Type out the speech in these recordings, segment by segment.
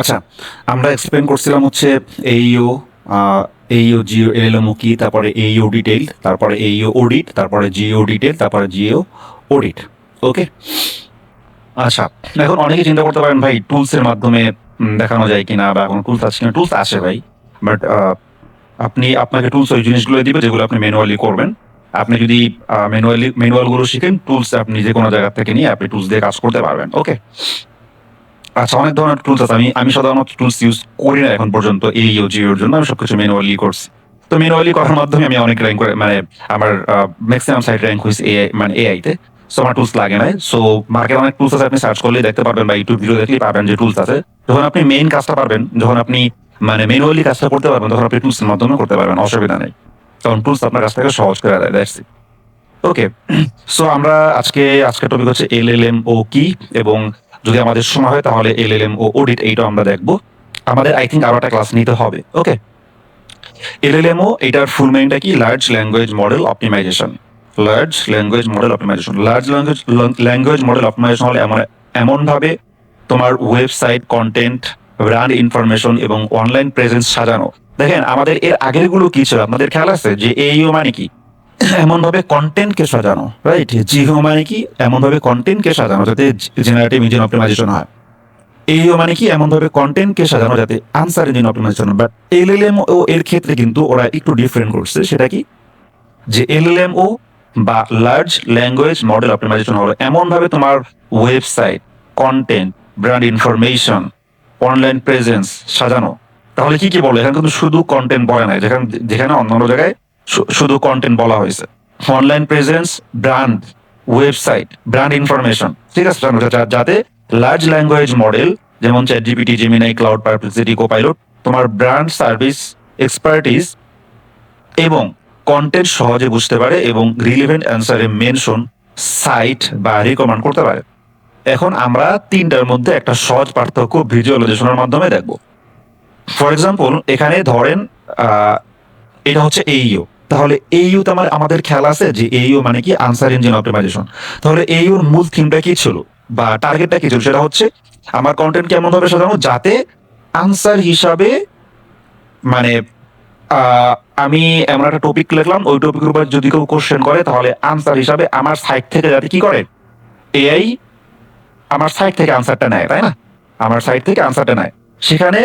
আচ্ছা, আমরা এক্সপ্লেন করছিলাম হচ্ছে এইও এইও জিও এলএলএমও কি, তারপরে এইও ডিটেইল, তারপরে এইও অডিট, তারপরে জিও ডিটেইল, তারপরে জিও অডিট। ওকে। আচ্ছা, এখন অনেকে চিন্তা করতে পারেন ভাই টুলসের মাধ্যমে দেখানো যায় কিনা, বা কোনো টুলস আছে কিনা। টুলস আছে ভাই, বাট আপনাকে টুলস ওই জিনিসগুলো দিবে যেগুলো আপনি ম্যানুয়ালি করবেন। আপনি যদি ম্যানুয়ালগুলো শিখেন, টুলস আপনি যে কোনো জায়গা থেকে নিয়ে আপনি টুলস দিয়ে কাজ করতে পারবেন। ওকে। আচ্ছা, অনেক ধরনের টুলস আছে। আমি সাধারণত টুলস ইউজ করি না এখন পর্যন্ত এই জিওর জন্য। আমি সবকিছু ম্যানুয়ালি করছি। তো ম্যানুয়ালি করার মাধ্যমে আমি অনেক র্যাঙ্ক করে, মানে আমার ম্যাক্সিমাম সাইট র্যাঙ্ক হয়েছে এআই, মানে এআই তে। সো আমার টুলস লাগে না। সো মার্কেটে অনেক টুলস আছে, আপনি সার্চ করলেই দেখতে পারবেন, বা ইউটিউব ভিডিও দেখলেই পাবেন যে টুলস আছে। যখন আপনি মেইন কাজটা পারবেন, যখন আপনি মানে ম্যানুয়ালি কাজটা করতে পারবেন, তখন আপনি টুলসের মাধ্যমে করতে পারবেন, অসুবিধা নেই। কারণ টুলস আপনার কাজটাকে সহজ করে দেয়। That's it. ওকে। সো আমরা আজকের টপিক হচ্ছে এলএলএম ও কি, এবং যদি আমাদের সময় হয় তাহলে এলএলএম ও অডিট এইটা আমরা দেখবো। আমাদের আই থিঙ্ক আরো একটা ক্লাস নিতে হবে। ওকে। এলএলএম ও এটার ফুল মিনিংটা কি? Large language model optimisation. Large language model optimisation. Large language model optimisation হলে এমন ভাবে তোমার ওয়েবসাইট কন্টেন্ট, ব্র্যান্ড ইনফরমেশন এবং অনলাইন প্রেজেন্স সাজানো। দেখেন আমাদের এর আগের গুলো কি ছিল আপনাদের খেয়াল আছে? যে এইও মানে কি? এমন ভাবে কন্টেন্টকে সাজানো, রাইট? জিও মানে কি? এমন ভাবে কন্টেন্টকে সাজানো যাতে জেনারেটিভ ইঞ্জিন অপটিমাইজেশন হয়। এইও মানে কি? এমন ভাবে কন্টেন্টকে সাজানো যাতে আনসার ইঞ্জিন অপটিমাইজেশন হয়। বাট এলএলএম ও এর ক্ষেত্রে কিন্তু ওরা একটু ডিফারেন্ট করছে। সেটা কি? যে এলএলএম ও বা লার্জ ল্যাঙ্গুয়েজ মডেল অপটিমাইজেশন হলো এমন ভাবে তোমার website content, brand information, online presence সাজানো। তাহলে কি কি বলে? এখানে কিন্তু শুধু কন্টেন্ট বলে নাই, যেখানে যেখানে অন্যান্য জায়গায় শুধু কন্টেন্ট বলা হয়েছে। Online presence, brand, website, brand information, ঠিক আছে? যাতে লার্জ ল্যাঙ্গুয়েজ মডেল যেমন chat GPT, Gemini, cloud, Perplexity, copilot তোমার ব্র্যান্ড, সার্ভিস, এক্সপার্টিস এবং কন্টেন্ট সহজে বুঝতে পারে এবং রিলেভেন্ট অ্যান্সারে মেনশন, সাইট বা রিকমেন্ড করতে পারে। এখন আমরা তিনটার মধ্যে একটা সহজ পার্থক্য ভিজুয়ালাইজেশনের মাধ্যমে দেখব। ফর এক্সাম্পল, এখানে ধরেন এটা হচ্ছে এইও। তাহলে এইও তো আমাদের খেয়াল আছে যে এইও মানে কি? Answer engine optimisation. তাহলে এইওর মূল থিমটা কি ছিল বা টার্গেটটা কি ছিল? সেটা হচ্ছে আমার কন্টেন্ট কেমন ভাবে সাজানো যাতে আনসার হিসাবে, মানে আমি এমন একটা টপিক লিখলাম, ওই টপিকের উপর যদি কেউ কোশ্চেন করে তাহলে আনসার হিসাবে আমার সাইট থেকে যাতে কি করে, এআই আমার সাইট থেকে আনসারটা নেয়, তাই না? আমার সাইট থেকে আনসারটা নেয়। সেখানে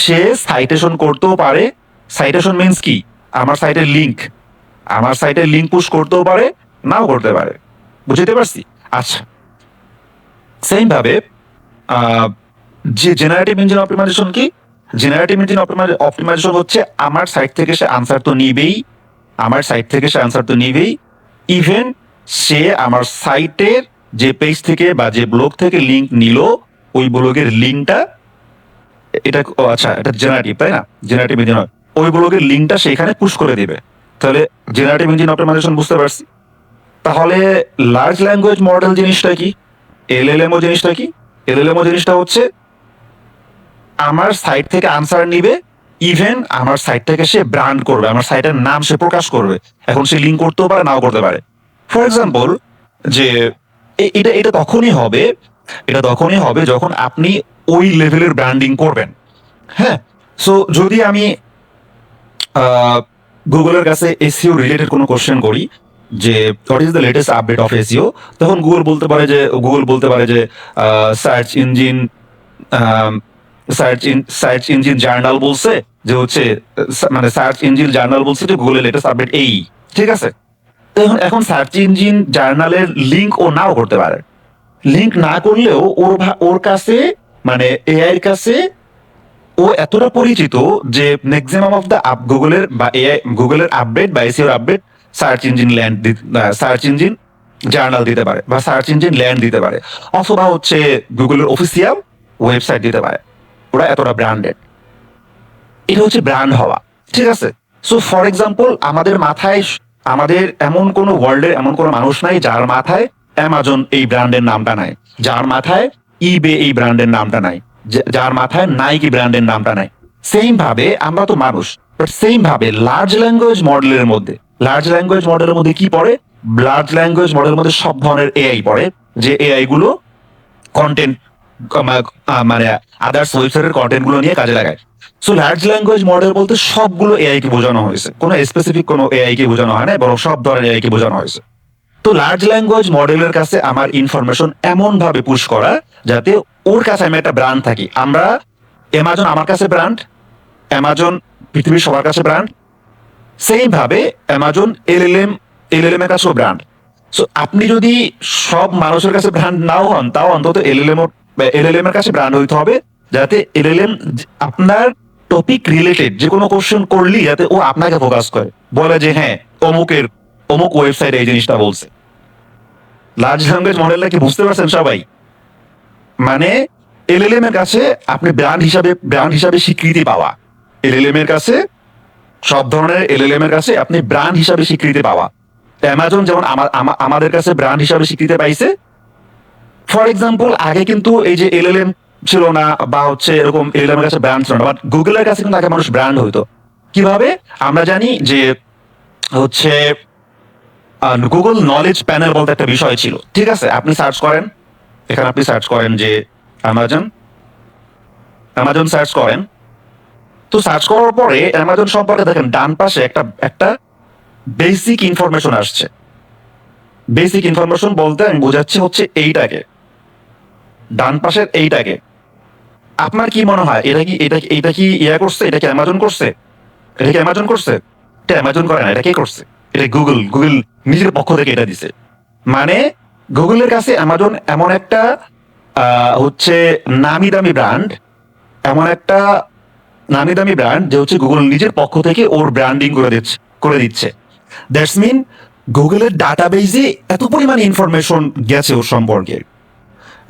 সে সাইটেশন করতেও পারে। সাইটেশন মিন্স কি? আমার সাইটের লিঙ্ক, আমার সাইটের লিঙ্ক পুশ করতেও পারে, নাও করতে পারে। বুঝতে পারছি? আচ্ছা, সেম ভাবে যে জেনারেটিভ ইঞ্জিন অপটিমাইজেশন কি? জেনারেটিভ ইঞ্জিন অপটিমাইজেশন হচ্ছে আমার সাইট থেকে সে আনসার তো নিবেই, আমার সাইট থেকে সে আনসার তো নিবেই, ইভেন সে আমার সাইটের যে পেজ থেকে বা যে ব্লগ থেকে লিঙ্ক নিল, ওই ব্লগের লিঙ্কটা, এটা আচ্ছা এটা জেনারেটিভ, তাই না? জেনারেটিভ ইঞ্জিন, ওই ব্লগের লিঙ্কটা সেখানে পুশ করে দিবে। তাহলে জেনারেটিভ ইঞ্জিন অপটিমাইজেশন বুঝতে পারছি। তাহলে লার্জ ল্যাঙ্গুয়েজ মডেল জিনিসটা কি? এলএলএমও জিনিসটা কি? এলএলএমও জিনিসটা হচ্ছে আমার সাইট থেকে আনসার নিবে, ইভেন আমার সাইট থেকে সে ব্র্যান্ড করবে, আমার সাইটের নাম সে প্রকাশ করবে। এখন সে লিঙ্ক করতেও পারে, নাও করতে পারে। ফর এক্সাম্পল, যে এটা এটা তখনই হবে, এটা তখনই হবে যখন আপনি ওই লেভেলের ব্র্যান্ডিং করবেন। হ্যাঁ। সো যদি আমি গুগলের কাছে এসইও রিলেটেড কোনো কোশ্চেন করি যে what is the latest update of SEO, তখন গুগল বলতে পারে যে search engine search engine journal বলছে যে হচ্ছে, মানে সার্চ ইঞ্জিন জার্নাল বলছে যে গুগলের লেটেস্ট আপডেট এই, ঠিক আছে? এখন সার্চ ইঞ্জিন জার্নালের লিঙ্ক ও নাও করতে পারে। লিঙ্ক না করলেও ওর কাছে, মানে এআই এর কাছে ও এতটা পরিচিত যে ম্যাক্সিমাম অফ দ্য গুগলের বা এআই গুগলের আপডেট বা এসইওর আপডেট সার্চ ইঞ্জিন জার্নাল দিতে পারে বা সার্চ ইঞ্জিন ল্যান্ড দিতে পারে, অথবা হচ্ছে গুগলের অফিসিয়াল ওয়েবসাইট দিতে পারে। ওরা এতটা ব্র্যান্ডেড। এটা হচ্ছে ব্র্যান্ড হওয়া, ঠিক আছে? সো ফর এক্সাম্পল, আমাদের এমন কোনো ওয়ার্ল্ডের এমন কোনো মানুষ নাই যার মাথায় অ্যামাজন এই ব্র্যান্ডের নামটা নাই, যার মাথায় ইবে এই ব্র্যান্ডের নামটা নাই, যার মাথায় নাইকি ব্র্যান্ডের নামটা নাই। সেম ভাবে আমরা তো মানুষ, বাট সেম ভাবে লার্জ ল্যাঙ্গুয়েজ মডেলের মধ্যে কি পড়ে? লার্জ ল্যাঙ্গুয়েজ মডেলের মধ্যে সব ধরনের এআই পড়ে, যে এআই গুলো কন্টেন্ট মানে আদার্স ওয়েবসাইটের কন্টেন্ট গুলো নিয়ে কাজে লাগায়। সো লার্জ ল্যাঙ্গুয়েজ মডেল বলতে সবগুলো এআই কে বোঝানো হয়েছে, কোনো স্পেসিফিক কোনো এআই কে বোঝানো হয় না, বরং সব ধরনের এআই কে বোঝানো হয়েছে। তো লার্জ ল্যাঙ্গুয়েজ মডেলের কাছে আমার ইনফরমেশন এমন ভাবে পুশ করা যাতে ওর কাছে আমি একটা ব্র্যান্ড থাকি। আমরা অ্যামাজন আমার কাছে ব্র্যান্ড, অ্যামাজন পৃথিবীর সবার কাছে ব্র্যান্ড, সেম ভাবে অ্যামাজন এলএলএম এর কাছেও ব্র্যান্ড। সো আপনি যদি সব মানুষের কাছে ব্র্যান্ড নাও হন, তাও অন্তত এলএলএম এর কাছে ব্র্যান্ড হইতে হবে, যাতে এলএলএম আপনার টপিক রিলেটেড যে কোনো কোশ্চেন করলি যাতে ও আপনাকে ফোকাস করে, বলে যে হ্যাঁ অমুক ওয়েবসাইটে এই জিনিসটা বলছে। লার্জ ল্যাঙ্গুয়েজ মডেলটা কি বুঝতে পারছেন সবাই? মানে এলএলএম এর কাছে আপনি ব্র্যান্ড হিসাবে স্বীকৃতি পাওয়া, এলএলএম এর কাছে সব ধরনের এলএলএম এর কাছে আপনি ব্র্যান্ড হিসাবে স্বীকৃতি পাওয়া। অ্যামাজন যেমন আমাদের কাছে ব্র্যান্ড হিসাবে স্বীকৃতি পাইছে। ফর এক্সাম্পল আগে কিন্তু এই যে এলএলএম ছিল না, বা হচ্ছে এরকম এলএলএম এর কাছে ব্র্যান্ড ছিল না, বাট গুগলের কাছে কিন্তু আগে মানুষ ব্র্যান্ড হইতো। কিভাবে? আমরা জানি যে হচ্ছে গুগল নলেজ প্যানেল বলতে একটা বিষয় ছিল, ঠিক আছে? আপনি সার্চ করেন, এখানে আপনি সার্চ করেন যে অ্যামাজন, অ্যামাজন সার্চ করেন। তো সার্চ করার পরে অ্যামাজন সম্পর্কে দেখেন ডান পাশে একটা একটা বেসিক ইনফরমেশন আসছে। বেসিক ইনফরমেশন বলতে আমি বোঝাচ্ছি হচ্ছে এইটাকে, ডান পাশের এইটাকে। আপনার কি মনে হয় এটা কি ইয়া করছে? এটা কি অ্যামাজন করছে? এটা কি অ্যামাজন করছে? এটা অ্যামাজন করে না, এটা কে করছে? এটা গুগল নিজের পক্ষ থেকে এটা দিছে। মানে গুগলের কাছে অ্যামাজন এমন একটা হচ্ছে নামি দামি ব্র্যান্ড, এমন একটা নামি দামি ব্র্যান্ড যে হচ্ছে গুগল নিজের পক্ষ থেকে ওর ব্র্যান্ডিং করে দিচ্ছে। দ্যাটস মিন গুগলের ডাটাবেজে এত পরিমাণ ইনফরমেশন গেছে ওর সম্পর্কে,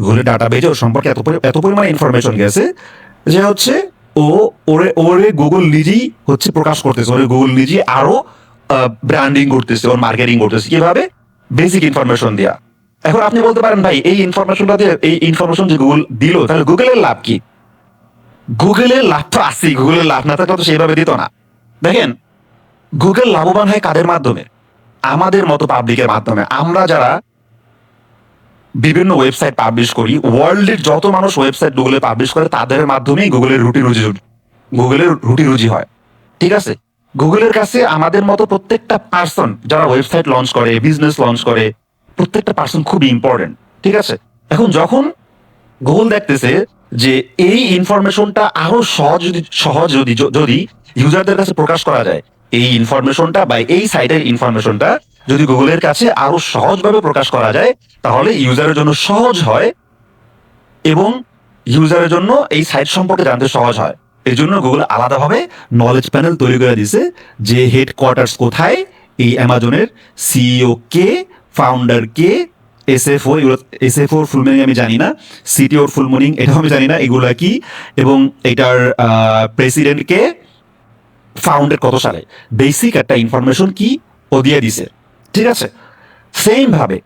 গুগলের ডাটাবেজে ওর সম্পর্কে এত পরিমাণ ইনফরমেশন গেছে যে হচ্ছে ওরে গুগল নিজেই হচ্ছে প্রকাশ করতেছে, ওরে গুগল নিজেই আরো ব্র্যান্ডিং করতেছে, ওর মার্কেটিং করতেছে। কিভাবে? বেসিক ইনফরমেশন দিয়া। এখন আপনি বলতে পারেন ভাই এই ইনফরমেশন যে গুগল দিল, তাহলে গুগলের লাভ কি? গুগলের লাভ তো আছেই, গুগলের লাভ না থাকলে তো সেইভাবে দিত না। দেখেন গুগল লাভবান হয় কাদের মাধ্যমে? আমাদের মতো পাবলিকের মাধ্যমে। আমরা যারা বিভিন্ন ওয়েবসাইট পাবলিশ করি, ওয়ার্ল্ডের যত মানুষ ওয়েবসাইট গুগলে পাবলিশ করে তাদের মাধ্যমেই গুগলের রুটি রুজি হয়, ঠিক আছে? গুগলের কাছে আমাদের মতো প্রত্যেকটা পার্সন যারা ওয়েবসাইট লঞ্চ করে, বিজনেস লঞ্চ করে, প্রত্যেকটা পার্সন খুব ইম্পর্টেন্ট, ঠিক আছে? এখন যখন গুগল দেখতেছে যে এই ইনফরমেশনটা আরো সহজ যদি ইউজারদের কাছে প্রকাশ করা যায়, এই ইনফরমেশনটা বা এই সাইটের ইনফরমেশনটা যদি গুগলের কাছে আরো সহজভাবে প্রকাশ করা যায়, তাহলে ইউজারের জন্য সহজ হয় এবং ইউজারের জন্য এই সাইট সম্পর্কে জানতে সহজ হয়। এই জন্য গুগল আলাদাভাবে নলেজ প্যানেল তৈরি করে দিছে, যে হেডকোয়ার্টার্স কোথায়, এই অ্যামাজনের সিইও কে, ফাউন্ডার কে, এসএফও ফুল মিনিং আমি জানি না, সিটিওর ফুল মিনিং এটাও আমি জানি না, এগুলা কি, এবং এটার প্রেসিডেন্ট কে, ফাউন্ডেড কত সালে, বেসিক একটা ইনফরমেশন কি ও দিয়ে দিছে, ঠিক আছে? সেম ভাবে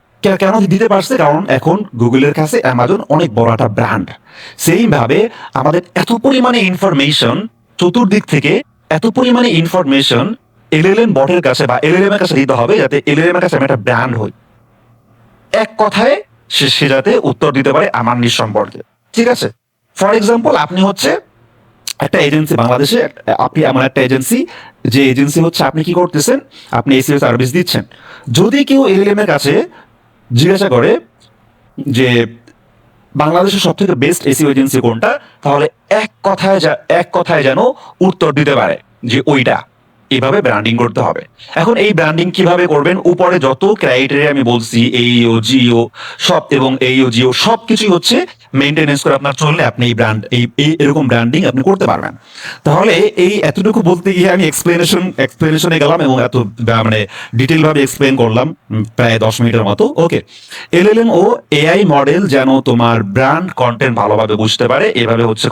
কেন দিতে পারছে? কারণ এখন গুগলের কাছে অ্যামাজন অনেক বড় একটা ব্র্যান্ড। সেম ভাবে আমাদের এত পরিমাণে ইনফরমেশন চতুর্দিক থেকে, এত পরিমাণে ইনফরমেশন এলএলএম বটের কাছে বা এলএলএম এর কাছে দিতে হবে, যাতে এলএলএম এর কাছে আমি একটা ব্র্যান্ড হই। এক কথায় সে যাতে উত্তর দিতে পারে আমার নিজ সম্পর্কে, ঠিক আছে? ফর এক্সাম্পল আপনি হচ্ছে একটা এজেন্সি, বাংলাদেশে আপনি এমন একটা এজেন্সি, যে এজেন্সি হচ্ছে আপনি কি করতেছেন, আপনি এসইও সার্ভিস দিচ্ছেন। যদি কেউ এলএলএম এর কাছে জিজ্ঞাসা করে যে বাংলাদেশের সব থেকে বেস্ট এসইও এজেন্সি কোনটা, তাহলে এক কথায় যেন উত্তর দিতে পারে যে ওইটা। এইভাবে ব্র্যান্ডিং করতে হবে। এখন এই ব্র্যান্ডিং কিভাবে করবেন? উপরে যত ক্রাইটেরিয়া আমি বলছি, এইও জিও সব, এবং এইও জিও সব কিছুই হচ্ছে মেনটেনেন্স করে আপনার চললে আপনি এই এরকম ব্র্যান্ডিং আপনি করতে পারবেন। তাহলে এই এতটুকু বলতে গিয়ে আমি এক্সপ্লেনেশনে গেলাম এবং এত মানে ডিটেল ভাবে এক্সপ্লেন করলাম প্রায় 10 মিনিটের মতো। ওকে, এলএলএম ও এআই মডেল যেন তোমার ব্র্যান্ড কন্টেন্ট ভালোভাবে বুঝতে পারে, এভাবে হচ্ছে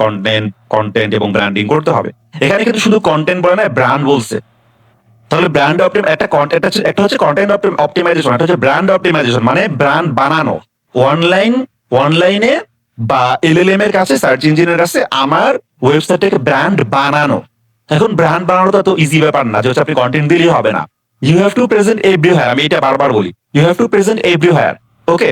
কন্টেন্ট এবং ব্র্যান্ডিং করতে হবে। এখানে কিন্তু শুধু কন্টেন্ট বলে না, ব্র্যান্ড বলছে। তাহলে একটা হচ্ছে কন্টেন্ট অপটিমাইজেশন, একটা হচ্ছে ব্র্যান্ড অপটিমাইজেশন, মানে ব্র্যান্ড বানানো অনলাইনে বা এলএলএম এর কাছে, সার্চ ইঞ্জিনের কাছে আমার ওয়েবসাইটটাকে ব্র্যান্ড বানানো। এখন ব্র্যান্ড বানানো তো ইজি ব্যাপার না যে হচ্ছে আপনি কন্টেন্ট দিলেই হবে না। You have to present everywhere, আমি এটা বারবার বলি, you have to present everywhere. Okay,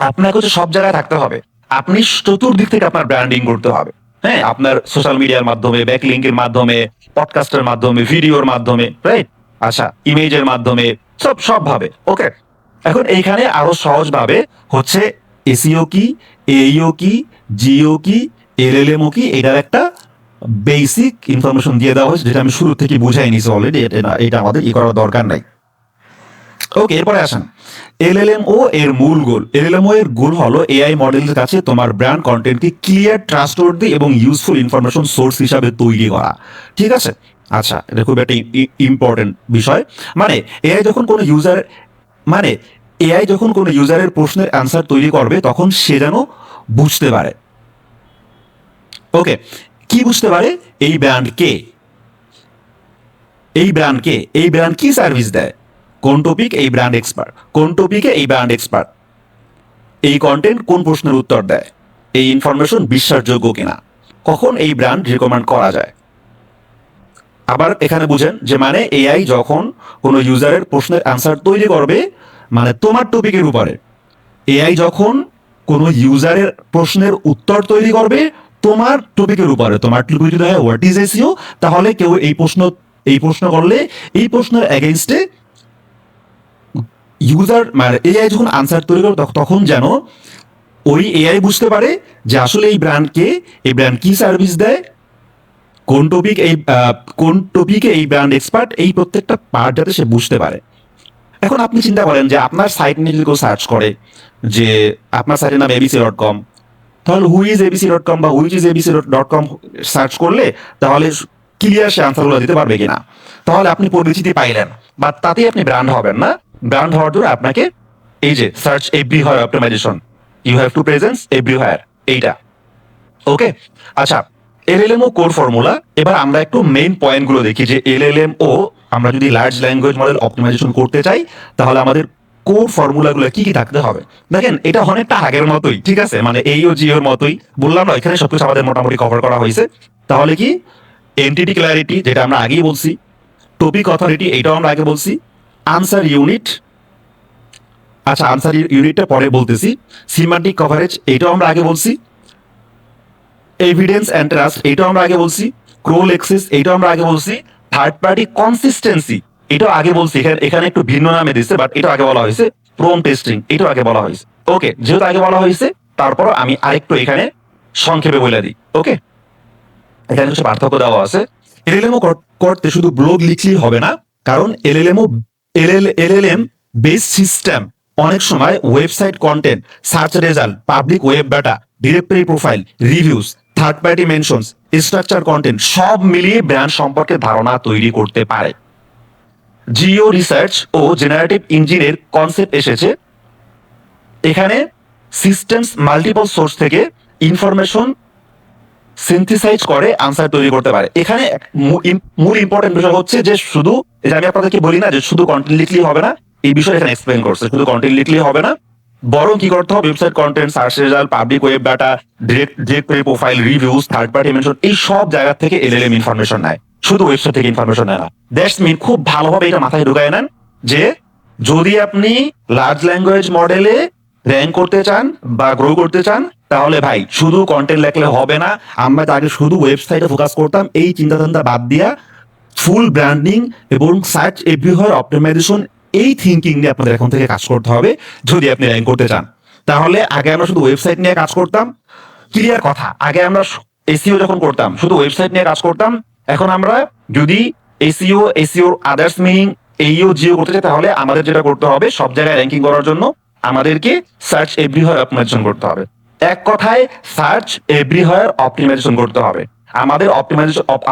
আপনাকে হচ্ছে সব জায়গায় থাকতে হবে। আপনি চতুর্দিক থেকে আপনার ব্র্যান্ডিং করতে হবে। হ্যাঁ, আপনার সোশ্যাল মিডিয়ার মাধ্যমে, ব্যাকলিঙ্কের মাধ্যমে, পডকাস্টের মাধ্যমে, ভিডিওর মাধ্যমে, রাইট? আচ্ছা, ইমেজের মাধ্যমে, সব ভাবে। ওকে, এখন এইখানে আরো সহজ ভাবে হচ্ছে এসইও কি, এইও কি, জিও কি, এলএলএমও কি, এটার একটা বেসিক ইনফরমেশন দিয়ে দেওয়া হয়েছে, যেটা আমি শুরু থেকে বুঝাই নিছি অলরেডি। এটা আমাদের করার দরকার নাই। ওকে, এরপরে আসেন এলএলএমও এর মূল গোল। এলএলএমও এর গোল হলো এআই মডেলের কাছে তোমার ব্র্যান্ড কন্টেন্টকে ক্লিয়ার, ট্রাস্টওয়ার্দি এবং ইউজফুল ইনফরমেশন সোর্স হিসাবে তৈরি করা। ঠিক আছে? আচ্ছা, এটা খুব একটা ইম্পর্টেন্ট বিষয়। মানে এআই যখন কোনো ইউজার মানে এআই যখন কোনো ইউজারের প্রশ্নের অ্যান্সার তৈরি করবে, তখন সে যেন বুঝতে পারে। ওকে, কি বুঝতে পারে? এই ব্র্যান্ড কে, এই ব্র্যান্ড কে, এই ব্র্যান্ড কি সার্ভিস দেয়, কোন টপিক এই ব্র্যান্ড এক্সপার্ট, কোন টপিকে এই ব্র্যান্ড এক্সপার্ট, এই কন্টেন্ট কোন প্রশ্নের উত্তর দেয়, এই ইনফরমেশন বিশ্বাসযোগ্য কিনা, কখন এই ব্র্যান্ড রিকমেন্ড করা যায়। আবার এখানে বুঝেন যে মানে এআই যখন কোনো ইউজারের প্রশ্নের অ্যান্সার তৈরি করবে, মানে তোমার টপিকের উপরে, এআই যখন কোনো ইউজারের প্রশ্নের উত্তর তৈরি করবে তোমার টপিকের উপরে, তোমার টপিক যদি হয় হোয়াট ইজ এসইও, তাহলে কেউ এই প্রশ্ন করলে এই প্রশ্নের এগেইনস্টে ইউজার মানে এআই যখন আনসার তৈরি করে, তখন যেন ওই এআই বুঝতে পারে যে আসলে এই ব্র্যান্ডকে, এই ব্র্যান্ড কি সার্ভিস দেয়, কোন টপিকে এই ব্র্যান্ড এক্সপার্ট, এই প্রত্যেকটা পার্ট যাতে সে বুঝতে পারে। এখন আপনি চিন্তা করেন যে আপনার সাইট নিয়ে যদি কেউ সার্চ করে যে আপনার সাইটের নাম abc.com, তাহলে হু ইজ abc.com বা হুইচ ইজ abc.com সার্চ করলে তাহলে ক্লিয়ার সে আনসারগুলো দিতে পারবে কিনা। তাহলে আপনি পরিচিতি পাইলেন, বা তাতেই আপনি ব্র্যান্ড হবেন না। ব্র্যান্ড হওয়ার জন্য আপনাকে এই যে search everywhere optimisation, you have to presence everywhere, এইটা। ওকে, আচ্ছা, এলএলএমও কোর ফর্মুলা। এবার আমরা একটু মেইন পয়েন্টগুলো দেখি যে এলএলএমও আমরা যদি লার্জ ল্যাঙ্গুয়েজ মডেল অপটিমাইজেশন করতে চাই, তাহলে আমাদের কোর ফর্মুলাগুলো কি কি থাকতে হবে। দেখেন, এটা অনেকটা আগের মতোই, ঠিক আছে, মানে এইও জিওর মতোই। বললাম না, এখানে সবকিছু আমাদের মোটামুটি কভার করা হয়েছে। তাহলে কি এন্টিটি ক্ল্যারিটি, যেটা আমরা আগেই বলছি, টপিক অথরিটি, এটাও আমরা আগে বলছি, আনসার ইউনিট, আচ্ছা আনসার ইউনিটটা পরে বলতেছি, সিমান্টিক কভারেজ, এটাও আমরা আগে বলছি, এভিডেন্স অ্যান্ড ট্রাস্ট, এটাও আমরা আগে বলছি, ক্রোল এক্সেস, এটাও আমরা আগে বলছি, থার্ড পার্টি কনসিস্টেন্সি, এটাও আগে বলছি। এখানে একটু ভিন্ন নামে দিচ্ছে, বাট এটাও আগে বলা হয়েছে, প্রোম টেস্টিং, এটাও আগে বলা হয়েছে। ওকে, যেহেতু আগে বলা হয়েছে, তারপর আমি আরেকটু এখানে সংক্ষেপে বলে দিই। ওকে, এখানে কিছু পার্থক্য দেওয়া আছে। এলএলএমও করতে শুধু ব্লগ লিখলেই হবে না, কারণ এলএলএম বেস সিস্টেম অনেক সময় website content, search result, public web data, directory profile, reviews, third party mentions, structure content সব মিলিয়ে ব্র্যান্ড সম্পর্কে ধারণা তৈরি করতে পারে। জিও রিসার্চ ও জেনারেটিভ ইঞ্জিনের কনসেপ্ট এসেছে। এখানে সিস্টেমস মাল্টিপল সোর্স থেকে ইনফরমেশন সিনথেসাইজ করে আনসার তৈরি করতে পারে। এখানে মূল ইম্পর্টেন্ট বিষয় হচ্ছে যে শুধু, এটা আমি আপনাদেরকে বলি না যে শুধু কন্টেন্ট লিখলেই হবে না, এই বিষয়ে এখানে এক্সপ্লেন করছে। শুধু কন্টেন্ট লিখলেই হবে না, বরং কি করতে হবে, website content, search result, public web data, directory profile, reviews, third party mention, এই সব জায়গা থেকে এলএলএম ইনফরমেশন নেয়, শুধু ওয়েবসাইট থেকে ইনফরমেশন নেয় না। দ্যাটস মিন, খুব ভালোভাবে এটা মাথায় ঢুকায় নেন যে যদি আপনি লার্জ ল্যাঙ্গুয়েজ মডেলে র্যাঙ্ক করতে চান বা গ্রো করতে চান, তাহলে ভাই শুধু কন্টেন্ট লেখলে হবে না। আমরা আগে শুধু ওয়েবসাইটে ফোকাস করতাম, এই চিন্তাধারা বাদ দিয়া ফুল ব্র্যান্ডিং এবং সার্চ এভরিহোয়ার অপটিমাইজেশন, এই থিঙ্কিং নিয়ে আপনাদের এখন থেকে কাজ করতে হবে যদি আপনি র্যাঙ্ক করতে চান। তাহলে আগে আমরা শুধু ওয়েবসাইট নিয়ে কাজ করতাম, ক্লিয়ার কথা, আগে আমরা এসইও যখন করতাম শুধু ওয়েবসাইট নিয়ে কাজ করতাম। এখন আমরা যদি এসইও আদার্স মিনিং এইও জিও করতে চাই, তাহলে আমাদের যেটা করতে হবে, সব জায়গায় র্যাঙ্কিং করার জন্য আমাদেরকে সার্চ এভরিহোয়ার অপটিমাইজেশন করতে হবে। এক কথায় সার্চ এভরিহোয়ার অপটিমাইজেশন করতে হবে।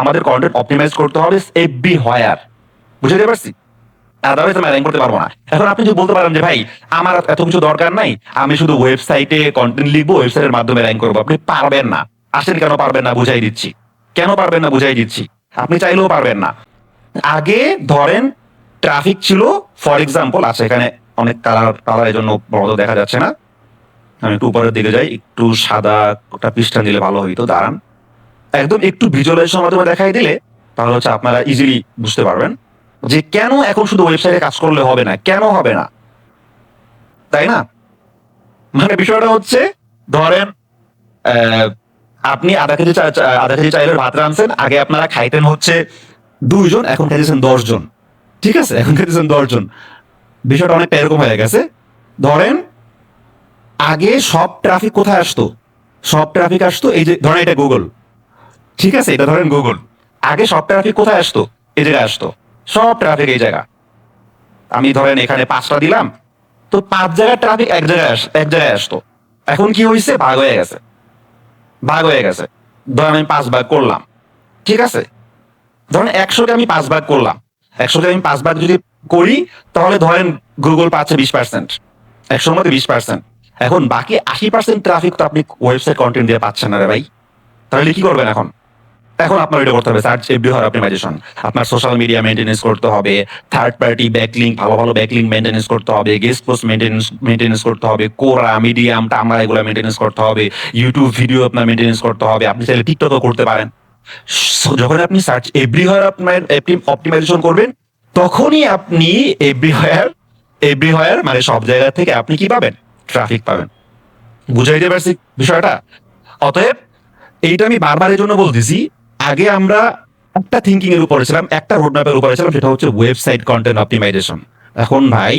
আমাদের কন্টেন্ট অপটিমাইজ করতে হবে এভরিহোয়ার। বুঝতে পারছি? আদারওয়াইজ আমি র্যাঙ্ক করতে পারবো না। এখন আপনি যদি বলতে পারেন যে ভাই আমার এত কিছু দরকার নাই, আমি শুধু ওয়েবসাইটে কন্টেন্ট লিখবো, ওয়েবসাইটের মাধ্যমে র্যাঙ্ক করবো, আপনি পারবেন না। আসেন, কেন পারবেন না বুঝাই দিচ্ছি। কেন পারবেন না বুঝাই দিচ্ছি, আপনি চাইলেও পারবেন না। আগে ধরেন ট্রাফিক ছিল, ফর এক্সাম্পল, আচ্ছা এখানে অনেক কালার এই জন্য বড় দেখা যাচ্ছে না, আমি একটু উপরের দিকে যাই, একটু সাদা ওটা পৃষ্ঠা দিলে ভালো হইতো। দাঁড়ান, একদম একটু ভিজুয়ালাইজেশনের মাধ্যমে দেখাই দিলে তাহলে হচ্ছে আপনারা ইজিলি বুঝতে পারবেন যে কেন এখন শুধু ওয়েবসাইটে কাজ করলে হবে না, কেন হবে না, তাই না? মানে বিষয়টা হচ্ছে, ধরেন আপনি আধা কেজি চাইলের ভাত রাঁধছেন, আগে আপনারা খাইতেন হচ্ছে 2 জন, এখন খাইতেছেন 10 জন। ঠিক আছে, এখন খাইতেছেন 10 জন। বিষয়টা অনেকটা এরকম হয়ে গেছে। ধরেন আগে সব ট্রাফিক কোথায় আসতো? সব ট্রাফিক আসতো এই যে, ধরেন এটা গুগল, ঠিক আছে, এটা ধরেন গুগল। আগে সব ট্রাফিক কোথায় আসতো? এই জায়গায় আসতো। সব ট্রাফিক এই জায়গা। আমি ধরেন এখানে 5টা দিলাম, তো 5 জায়গার ট্রাফিক এক জায়গায় আসতো। এখন কি হয়েছে? ভাগ হয়ে গেছে, ভাগ হয়ে গেছে। ধরেন আমি 5 ভাগ করলাম, ঠিক আছে। ধরেন 100কে আমি 5 ভাগ করলাম, 100কে আমি 5 ভাগ যদি করি, তাহলে ধরেন গুগল পাচ্ছে 20%, 100-র মধ্যে 20%। এখন বাকি 80% ট্রাফিক তো আপনি ওয়েবসাইট কন্টেন্ট দিয়ে পাচ্ছেন না রে ভাই। তাহলে কি করবেন এখন? এখন আপনার এটা করতে হবে সার্চ এভরিওয়্যার অপটিমাইজেশন। আপনার সোশ্যাল মিডিয়া মেইনটেনেন্স করতে হবে, থার্ড পার্টি ব্যাকলিংক, ভালো ভালো ব্যাকলিংক মেইনটেনেন্স করতে হবে, গেস্ট পোস্ট মেইনটেনেন্স করতে হবে, কোরা, মিডিয়াম, টামরা এগুলো মেইনটেনেন্স করতে হবে, ইউটিউব ভিডিও আপনার মেইনটেনেন্স করতে হবে। আপনি চাইলে টিকটকও করতে পারেন। যখন আপনি সার্চ এভরিওয়্যার আপনার অপটিমাইজেশন করবেন, তখনই আপনি এভরিওয়্যার মানে সব জায়গা থেকে আপনি কি পাবেন? ট্রাফিক পাবেন। বুঝাইতে পারছি বিষয়টা? অতএব এইটা আমি বারবার এই জন্য বলতেছি, আগে আমরা একটা থিঙ্কিং এর উপরে ছিলাম, একটা রোডম্যাপের উপরে ছিলাম, সেটা হচ্ছে ওয়েবসাইট কন্টেন্ট অপটিমাইজেশন। এখন ভাই,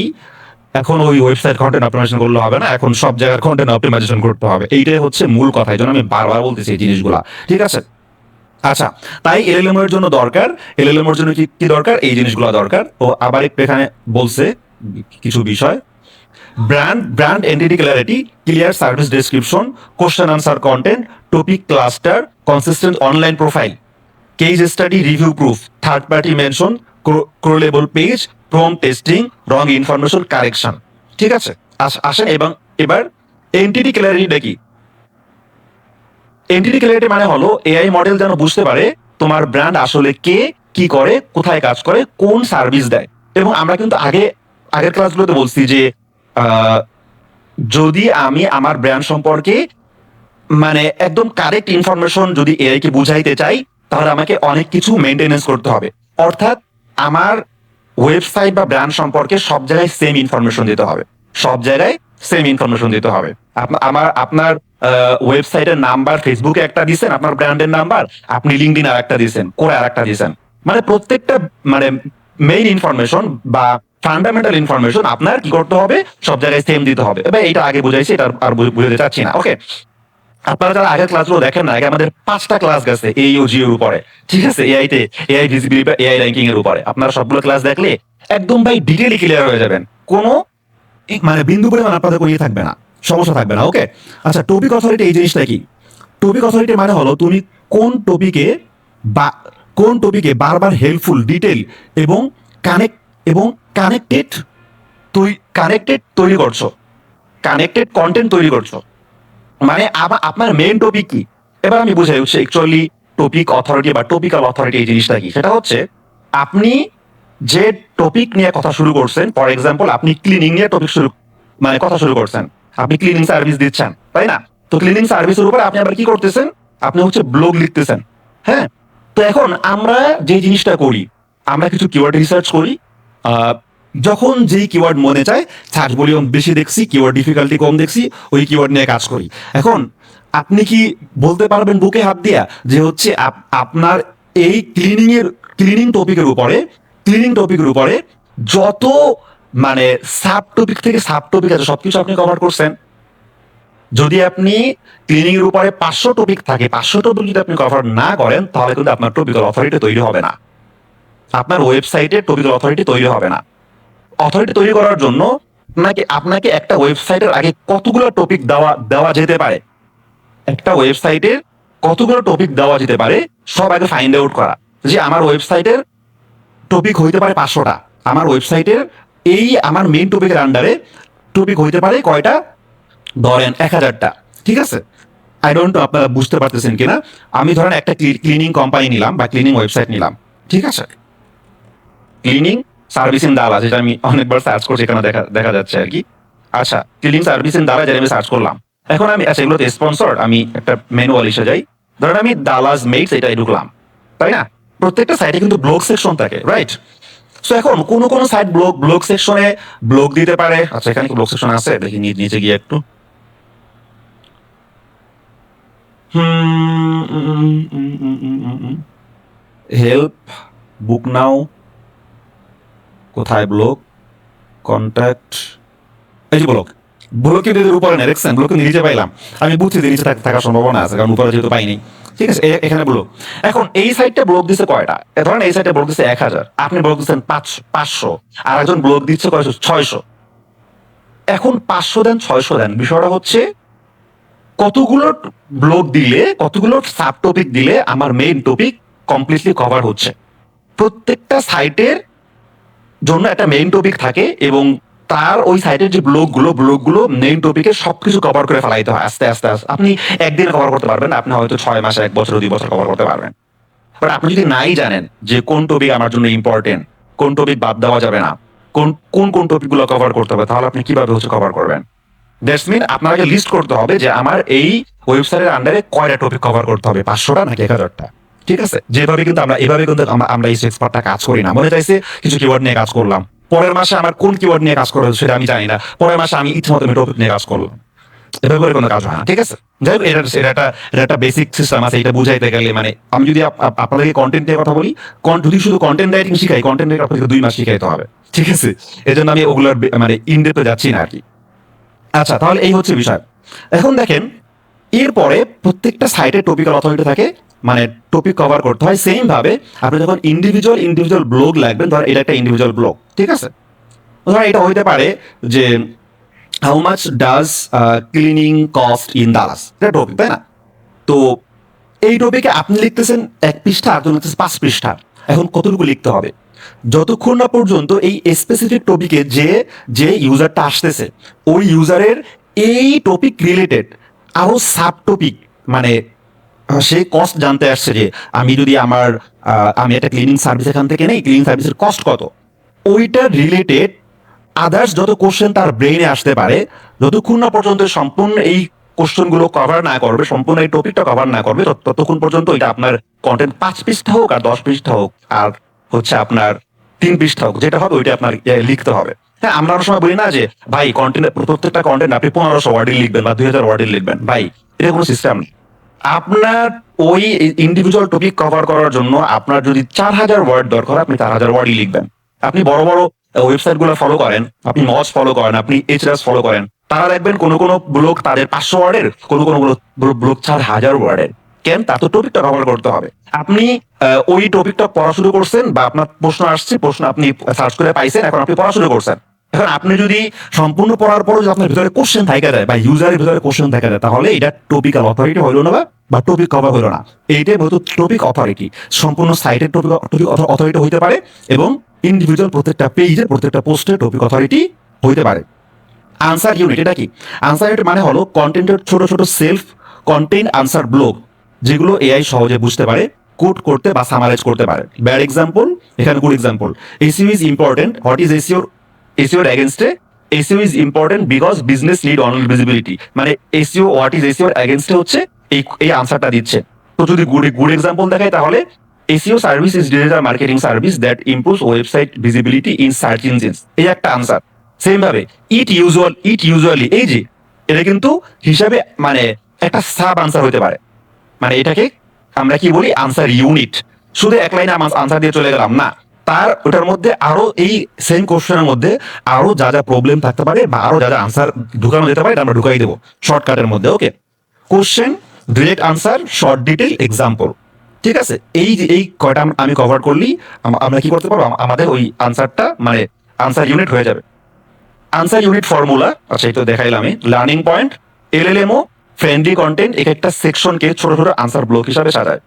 এখন ওই ওয়েবসাইট কন্টেন্ট অপটিমাইজেশন করলে হবে না, এখন সব জায়গার কন্টেন্ট অপটিমাইজেশন করতে হবে। এইটাই হচ্ছে মূল কথা, এই জন্য আমি বারবার বলতেছি এই জিনিসগুলা। ঠিক আছে? আচ্ছা, তাই এলএলএম এর জন্য দরকার, এলএলএম এর জন্য কি কি দরকার? এই জিনিসগুলো দরকার। ও আবার একটু এখানে বলছে কিছু বিষয়: brand entity clarity, clear service description, question answer content, topic cluster, consistent online profile, case study review proof, third party mention, crawlable page, prompt testing, wrong information correction. ঠিক আছে, আসেন এবং এবার এন্টিটি ক্ল্যারিটিটা কি? এন্টিটি ক্ল্যারিটি মানে হলো AI model যেন বুঝতে পারে তোমার ব্র্যান্ড আসলে কে, কি করে, কোথায় কাজ করে, কোন সার্ভিস দেয়। এবং আমরা কিন্তু আগের ক্লাসগুলোতে বলছি যে আহ, যদি আমি আমার ব্র্যান্ড সম্পর্কে মানে একদম কারেক্ট ইনফরমেশন যদি এআই কে বুঝাইতে চাই, তাহলে আমাকে অনেক কিছু মেনটেনেন্স করতে হবে। অর্থাৎ আমার ওয়েবসাইট বা ব্র্যান্ড সম্পর্কে সব জায়গায় সেম ইনফরমেশন দিতে হবে, সব জায়গায় সেম ইনফরমেশন দিতে হবে। আপনার ওয়েবসাইটের নাম্বার ফেসবুকে একটা দিছেন, আপনার ব্র্যান্ডের নাম্বার, আপনি লিঙ্কডিন আর একটা দিছেন, করে আর একটা দিছেন, মানে প্রত্যেকটা মানে মেইন ইনফরমেশন বা ফান্ডামেন্টাল ইনফরমেশন আপনার কি করতে হবে? সব জায়গায় সেম দিতে হবে। এবার এটা আগে বুঝাইছি, এটা আর বুঝাতে চাচ্ছি না। ওকে, আপনারা যারা আগের ক্লাসগুলো দেখেন না, আগে আমাদের 5টা ক্লাস গেছে AUG এর উপরে, ঠিক আছে, এআই ভিজিবিলিটি বা এআই র্যাঙ্কিং এর উপরে। আপনারা সবগুলো ক্লাস দেখলে একদম ভাই ডিটেইলি ক্লিয়ার হয়ে যাবেন, কোনো মানে বিন্দু পরিমাণ আপনাদের কোনো ইয়ে থাকবে না, সমস্যা থাকবে না। ওকে, আচ্ছা, টপিক অথরিটি এই জিনিসটা কি? টপিক অথরিটি মানে হলো তুমি কোন টপিকে বা কোন টপিকে বারবার হেল্পফুল, ডিটেল এবং কানেক্ট এবং কানেক্টেড তৈরি করছো, কানেক্টেড কন্টেন্ট তৈরি করছো। মানে আপনার মেইন টপিক কি? এবার আমি বুঝাই হচ্ছে অ্যাকচুয়ালি টপিক অথরিটি বা টপিক্যাল অথরিটি এই জিনিসটা কি। সেটা হচ্ছে আপনি যে টপিক নিয়ে কথা শুরু করছেন, ফর এক্সাম্পল আপনি ক্লিনিং নিয়ে টপিক মানে কথা শুরু করছেন, আপনি ক্লিনিং সার্ভিস দিচ্ছেন, তাই না? তো ক্লিনিং সার্ভিসের উপরে আপনি আবার কি করতেছেন? আপনি হচ্ছে ব্লগ লিখতেছেন। হ্যাঁ, তো এখন আমরা যে জিনিসটা করি, আমরা কিছু কিওয়ার্ড রিসার্চ করি। আহ, যখন যেই কিওয়ার্ড মনে চায়, সার্চ ভলিউম বেশি দেখছি, কিওয়ার্ড ডিফিকাল্টি কম দেখছি, ওই কিওয়ার্ড নিয়ে কাজ করি। এখন আপনি কি বলতে পারবেন বুকে হাত দিয়া যে হচ্ছে আপনার এই ক্লিনিং টপিকের উপরে যত মানে সাব টপিক থেকে সাব টপিক আছে সবকিছু আপনি কভার করছেন? যদি আপনি ক্লিনিং এর উপরে 500 টপিক থাকে, 500 টপিক যদি আপনি কভার না করেন, তাহলে কিন্তু আপনার টপিক্যাল অথরিটি তৈরি হবে না, আপনার ওয়েবসাইটে টপিক্যাল অথরিটি তৈরি হবে না। অথরিটি তৈরি করার জন্য আপনাকে একটা ওয়েবসাইটের আগে কতগুলো টপিক দেওয়া যেতে পারে, একটা ওয়েবসাইটের কতগুলো টপিক দেওয়া যেতে পারে সব আগে ফাইন্ড আউট করা। যে আমার ওয়েবসাইটের টপিক হইতে পারে 500টা, আমার ওয়েবসাইটের এই আমার মেইন টপিকের আন্ডারে টপিক হইতে পারে কয়টা? ধরেন 1000টা। ঠিক আছে, আই ডোন্ট নো আপনারা বুঝতে পারতেছেন কিনা। আমি ধরেন একটা ক্লিনিং কোম্পানি নিলাম বা ক্লিনিং ওয়েবসাইট নিলাম, ঠিক আছে, ক্লিনিং সার্ভিস ইন দালা, যেটা আমি অনেকবার সার্চ করছি, এখানে দেখা যাচ্ছে আর কি। আচ্ছা, ক্লিনিং সার্ভিস ইন দালা যেটা আমি সার্চ করলাম, এখন আমি আচ্ছা এগুলোতে স্পন্সর, আমি একটা ম্যানুয়াল এসে যাই, ধরেন আমি দালাস মেটস এটাই ঢুকলাম, তাই না? প্রত্যেকটা সাইটে কিন্তু ব্লগ সেকশন থাকে, রাইট? সো এখন কোন সাইট ব্লগ সেকশনে ব্লগ দিতে পারে। আচ্ছা, এখানে কি ব্লগ সেকশন আছে? দেখি নিচে গিয়ে একটু। হেল্প, বুক নাও, কোথায় ব্লগ, কন্ট্যাক্ট, এই যে ব্লগ। ব্লকে যদি উপরে নেই দেখছেন, ব্লকে নিচে পাইলাম। আমি বুঝছি যে নিচে থাকার সম্ভাবনা আছে, কারণ উপরে যেহেতু পাইনি। ঠিক আছে, এখানে ব্লক। এখন এই সাইডটা ব্লক দিচ্ছে কয়টা? ধরেন এই সাইডে ব্লক দিচ্ছে 1000, আপনি ব্লক দিচ্ছেন 500, আর একজন ব্লক দিচ্ছে কয়শো, 600। এখন 500 দেন 600 দেন, বিষয়টা হচ্ছে কতগুলো ব্লক দিলে, কতগুলো সাব টপিক দিলে আমার মেইন টপিক কমপ্লিটলি কভার হচ্ছে। প্রত্যেকটা সাইটের জন্য একটা মেইন টপিক থাকে, এবং তার ওই সাইটের যে ব্লকগুলো মেইন টপিকে সবকিছু কভার করে ফেলাইতে হয় আস্তে আস্তে আস্তে। আপনি একদিনে কভার করতে পারবেন, আপনি হয়তো 6 মাসে, 1 বছর, 2 বছর কভার করতে পারবেন। বাট আপনি যদি নাই জানেন যে কোন টপিক আমার জন্য ইম্পর্টেন্ট, কোন টপিক বাদ দেওয়া যাবে না, কোন কোন কোন টপিকগুলো কভার করতে হবে, তাহলে আপনি কিভাবে হচ্ছে কভার করবেন? দ্যাটস মিন আপনাকে লিস্ট করতে হবে যে আমার এই ওয়েবসাইটের আন্ডারে কয়টা টপিক কভার করতে হবে, 500টা নাকি 1000টা। ঠিক আছে, যেভাবে কিন্তু এভাবে কিন্তু আমরা এই এক্সপার্টটা কাজ করি না। মনে চাইছে কিছু কিওয়ার্ড নিয়ে কাজ করলাম, পরের মাসে আমার কোন কিওয়ার্ড নিয়ে কাজ করবে সেটা আমি জানি না, পরের মাসে আমি ইচ্ছে মতো টপিক নিয়ে কাজ করলাম। এভাবে করে কোনো কাজ হয় না। ঠিক আছে, যাই হোক, এটা একটা বেসিক সিস্টেম আছে। এটা বুঝাইতে গেলে মানে আমি যদি আপনাদেরকে কন্টেন্ট নিয়ে কথা বলি, যদি শুধু কন্টেন্ট রাইটিং শিখাই, কন্টেন্ট রাইটিং আপনাদেরকে 2 মাস শিখাইতে হবে। ঠিক আছে, এই জন্য আমি ওগুলোর মানে ইনডেপথে যাচ্ছি না আর কি। আচ্ছা, তাহলে এই হচ্ছে বিষয়। এখন দেখেন, এরপরে প্রত্যেকটা সাইটের টপিক্যাল অথরিটি থাকে, মানে টপিক কভার করতে হয়। সেম ভাবে আপনি যখন ইন্ডিভিজুয়াল ব্লগ লাগবেন, ধর এটা একটা ইন্ডিভিজুয়াল ব্লগ, ঠিক আছে, ধর এটা হইতে পারে যে how much does cleaning cost in Dallas, এটা টপিক, তাই না? তো এই টপিকে আপনি লিখতেছেন 1 পৃষ্ঠা, আর লিখতেছেন 5 পৃষ্ঠা। এখন কতটুকু লিখতে হবে? যতক্ষণ না পর্যন্ত এই স্পেসিফিক টপিকে যে ইউজারটা আসতেছে, ওই ইউজারের এই টপিক রিলেটেড আরো সাব টপিক, মানে সে কস্ট জানতে আসছে যে আমি যদি আমি একটা ক্লিনিং সার্ভিস এখান থেকে নেই, ক্লিনিং সার্ভিসের কস্ট কত, ওইটা রিলেটেড আদার্স যত কোশ্চেন তার ব্রেইনে আসতে পারে, যতক্ষণ না পর্যন্ত সম্পূর্ণ এই কোশ্চেনগুলো কভার না করবে, সম্পূর্ণ এই টপিকটা কভার না করবে, ততক্ষণ পর্যন্ত এটা আপনার কন্টেন্ট 5 পৃষ্ঠা হোক আর 10 পৃষ্ঠা হোক আর হচ্ছে আপনার 3 পৃষ্ঠা হোক, যেটা হবে ওইটা আপনার লিখতে হবে। হ্যাঁ, আমরা অনেক সময় বলি না যে ভাই কন্টেন্ট, প্রত্যেকটা কন্টেন্ট আপনি 1500 ওয়ার্ডে লিখবেন বা 2000 ওয়ার্ডে লিখবেন। ভাই, এটা কোনো সিস্টেম নেই। আপনার ওই ইন্ডিভিজুয়াল টপিক কভার করার জন্য আপনার যদি 4000 ওয়ার্ড দরকার, আপনি 4000 ওয়ার্ডই লিখবেন। আপনি বড় বড় ওয়েবসাইট গুলো ফলো করেন, আপনি মজ ফলো করেন, আপনি এইচরাস ফলো করেন, তারা দেখবেন কোনো কোনো ব্লগ তাদের 500 ওয়ার্ডের, কোনো কোনো ব্লগ 4000 ওয়ার্ডের। কেন? তার তো টপিকটা কভার করতে হবে। আপনি ওই টপিকটা পড়া শুরু করছেন, বা আপনার প্রশ্ন আসছে, প্রশ্ন আপনি সার্চ করে পাইছেন, এখন আপনি পড়া শুরু করছেন। এখন আপনি যদি সম্পূর্ণ পড়ার পরও যদি আপনার ভিতরে কোশ্চেন থাকা যায় বা ইউজারের ভিতরে কোশ্চেন থাকা যায়, তাহলে এটা টপিক্যাল অথরিটি হইল না, বা টপিক কভার হইল না। এইটাই মূলত টপিক অথরিটি। সম্পূর্ণ সাইটের টপিক অথরিটি হইতে পারে, এবং ইন্ডিভিজুয়াল প্রত্যেকটা পেজের, প্রত্যেকটা পোস্টের টপিক অথরিটি হইতে পারে। আনসার ইউনিট, এটা কি? আনসার ইউনিট মানে হলো কন্টেন্টের ছোট ছোট সেলফ কন্টেন্ট আনসার ব্লগ, যেগুলো এআই সহজে বুঝতে পারে, কোড করতে বা সামারাইজ করতে পারে। ব্যাড এক্সাম্পল, এখানে good example. SEO is important, what is SEO? এসইওর এগেনস্টে SEO is important because business need online visibility, মানে এসইও, হোয়াট ইজ এসইওর এগেনস্টে হচ্ছে এই আনসারটা দিচ্ছে। তো যদি গুড এক্সাম্পল দেখায়, তাহলে SEO service is digital marketing service that improves website visibility in search engines, এই একটা আনসার। সেম ভাবে ইট ইউজুয়ালি, এই যে এটা কিন্তু হিসাবে মানে একটা সাব আনসার হতে পারে। মানে এটাকে আমরা কি বলি? Answer unit. শুধু এক লাইনে আনসার দিয়ে চলে গেলাম না, তার ওটার মধ্যে আরো এই সেম কোশ্চেনের মধ্যে আরো যা যা প্রবলেম থাকতে পারে বা আরো যা যা আনসার ঢুকানো যেতে পারে, আমরা ঢুকাই দেবো শর্টকাটের মধ্যে। Okay, question, direct answer, short detail, example. ঠিক আছে, এই কয়টা আমি কভার করলেই আমরা কি করতে পারবো? আমাদের ওই আনসারটা মানে আনসার ইউনিট হয়ে যাবে। আনসার ইউনিট ফর্মুলা, আচ্ছা এই তো দেখাইলাম আমি। লার্নিং পয়েন্ট, এলএলএমও, ফ্রেন্ডলি কন্টেন্ট, এক একটা সেকশনকে ছোট ছোট আনসার ব্লক হিসাবে সাজায়।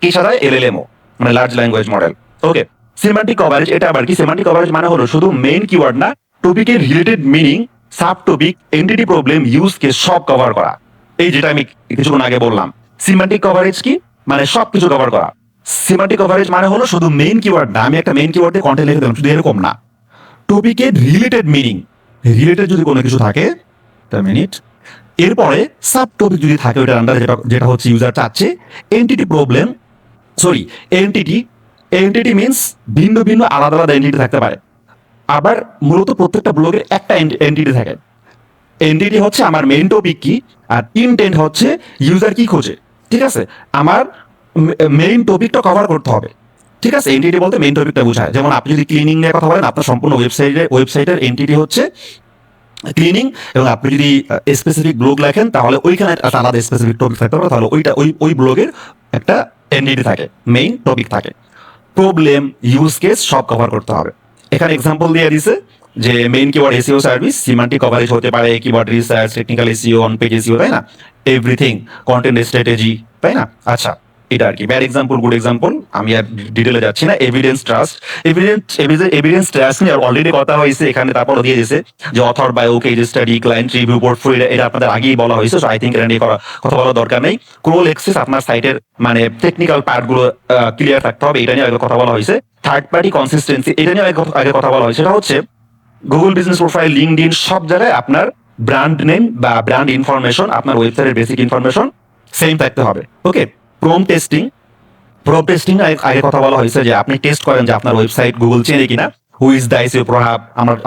কি সাজায়? এলএলএমও, মানে লার্জ ল্যাঙ্গুয়েজ মডেল। ওকে, সেমান্টিক কভারেজ, এটা আবার কি? সেমান্টিক কভারেজ মানে হলো শুধু মেইন কিওয়ার্ড না, টপিকের related meaning, sub topic, entity problem, use case সব কভার করা। এই যেটা আমি কিছুক্ষণ আগে বললাম, সিমান্টিক কভারেজ কি? মানে সবকিছু কভার করা। সিমান্টিক কভারেজ মানে হলো শুধু মেইন কিওয়ার্ড না, আমি একটা মেইন কিওয়ার্ডে কন্টেন্ট লিখে দিলাম, শুধু এরকম না, টপিকের রিলেটেড মিনিং, রিলেটেড যদি কোনো কিছু থাকে, মিনিট, এরপরে সাব টপিক যদি থাকে ওইটার আন্ডারে, যেটা হচ্ছে ইউজার চাচ্ছে, entity problem, sorry entity means ভিন্ন ভিন্ন আলাদা আলাদা এন্টিটি থাকতে পারে। আবার মূলত প্রত্যেকটা ব্লগের একটা এন্টিটি থাকে। এন্টিটি হচ্ছে আমার মেইন টপিক কি, আর ইনটেন্ট হচ্ছে ইউজার কি খোঁজে। ঠিক আছে, আমার মেইন টপিকটা কভার করতে হবে। ঠিক আছে, এনটিটি বলতে মেইন টপিকটা বোঝায়। যেমন আপনি যদি ক্লিনিং নিয়ে কথা বলেন, আপনার সম্পূর্ণ ওয়েবসাইটের এনটিটি হচ্ছে ক্লিনিং, এবং আপনি যদি স্পেসিফিক ব্লগ লেখেন তাহলে ওইখানে একটা আলাদা স্পেসিফিক টপিক থাকতে পারে, তাহলে ওই ব্লগের একটা এনটিটি থাকে, মেইন টপিক থাকে। প্রবলেম, ইউজ কেস সব কভার করতে হবে। এখানে এক্সাম্পল দিয়ে দিছে যে main keyword SEO service, semantic coverage হতে পারে, keyword research, technical SEO, on page SEO, তাই না, এভরিথিং, কন্টেন্ট স্ট্র্যাটেজি, তাই না। আচ্ছা, এটা আর কি ব্যাড এক্সাম্পল, গুড এক্সাম্পল আমি আর ডিটেলে যাচ্ছি না। এভিডেন্স ট্রাস্ট নিয়ে অলরেডি কথা হয়েছে এখানে, তারপর দিয়ে দিয়েছে যে author bio, case study, client review, portfolio, এটা আপনাদের আগেই বলা হয়েছে। সো আই থিঙ্ক এটা নিয়ে কথা বলার দরকার নেই। ক্রোল অ্যাক্সেস, আপনার সাইটের মানে টেকনিক্যাল পার্টগুলো ক্লিয়ার থাকতে হবে, এটা নিয়ে আগে কথা বলা হয়েছে। থার্ড পার্টি কনসিস্টেন্সি, এটা নিয়ে আগে কথা বলা হয়েছে। সেটা হচ্ছে গুগল বিজনেস প্রোফাইল, লিঙ্কডইন, সব জায়গায় আপনার ব্র্যান্ড নেম বা ব্র্যান্ড ইনফরমেশন, আপনার ওয়েবসাইটের বেসিক ইনফরমেশন সেম থাকতে হবে। ওকে, প্রম টেস্টিং আগে কথা বলা হয়েছে যে আপনি টেস্ট করেন যে আপনার ওয়েবসাইট গুগল চেনে কিনা। হু ইজ দ্য এসইও প্রভাব,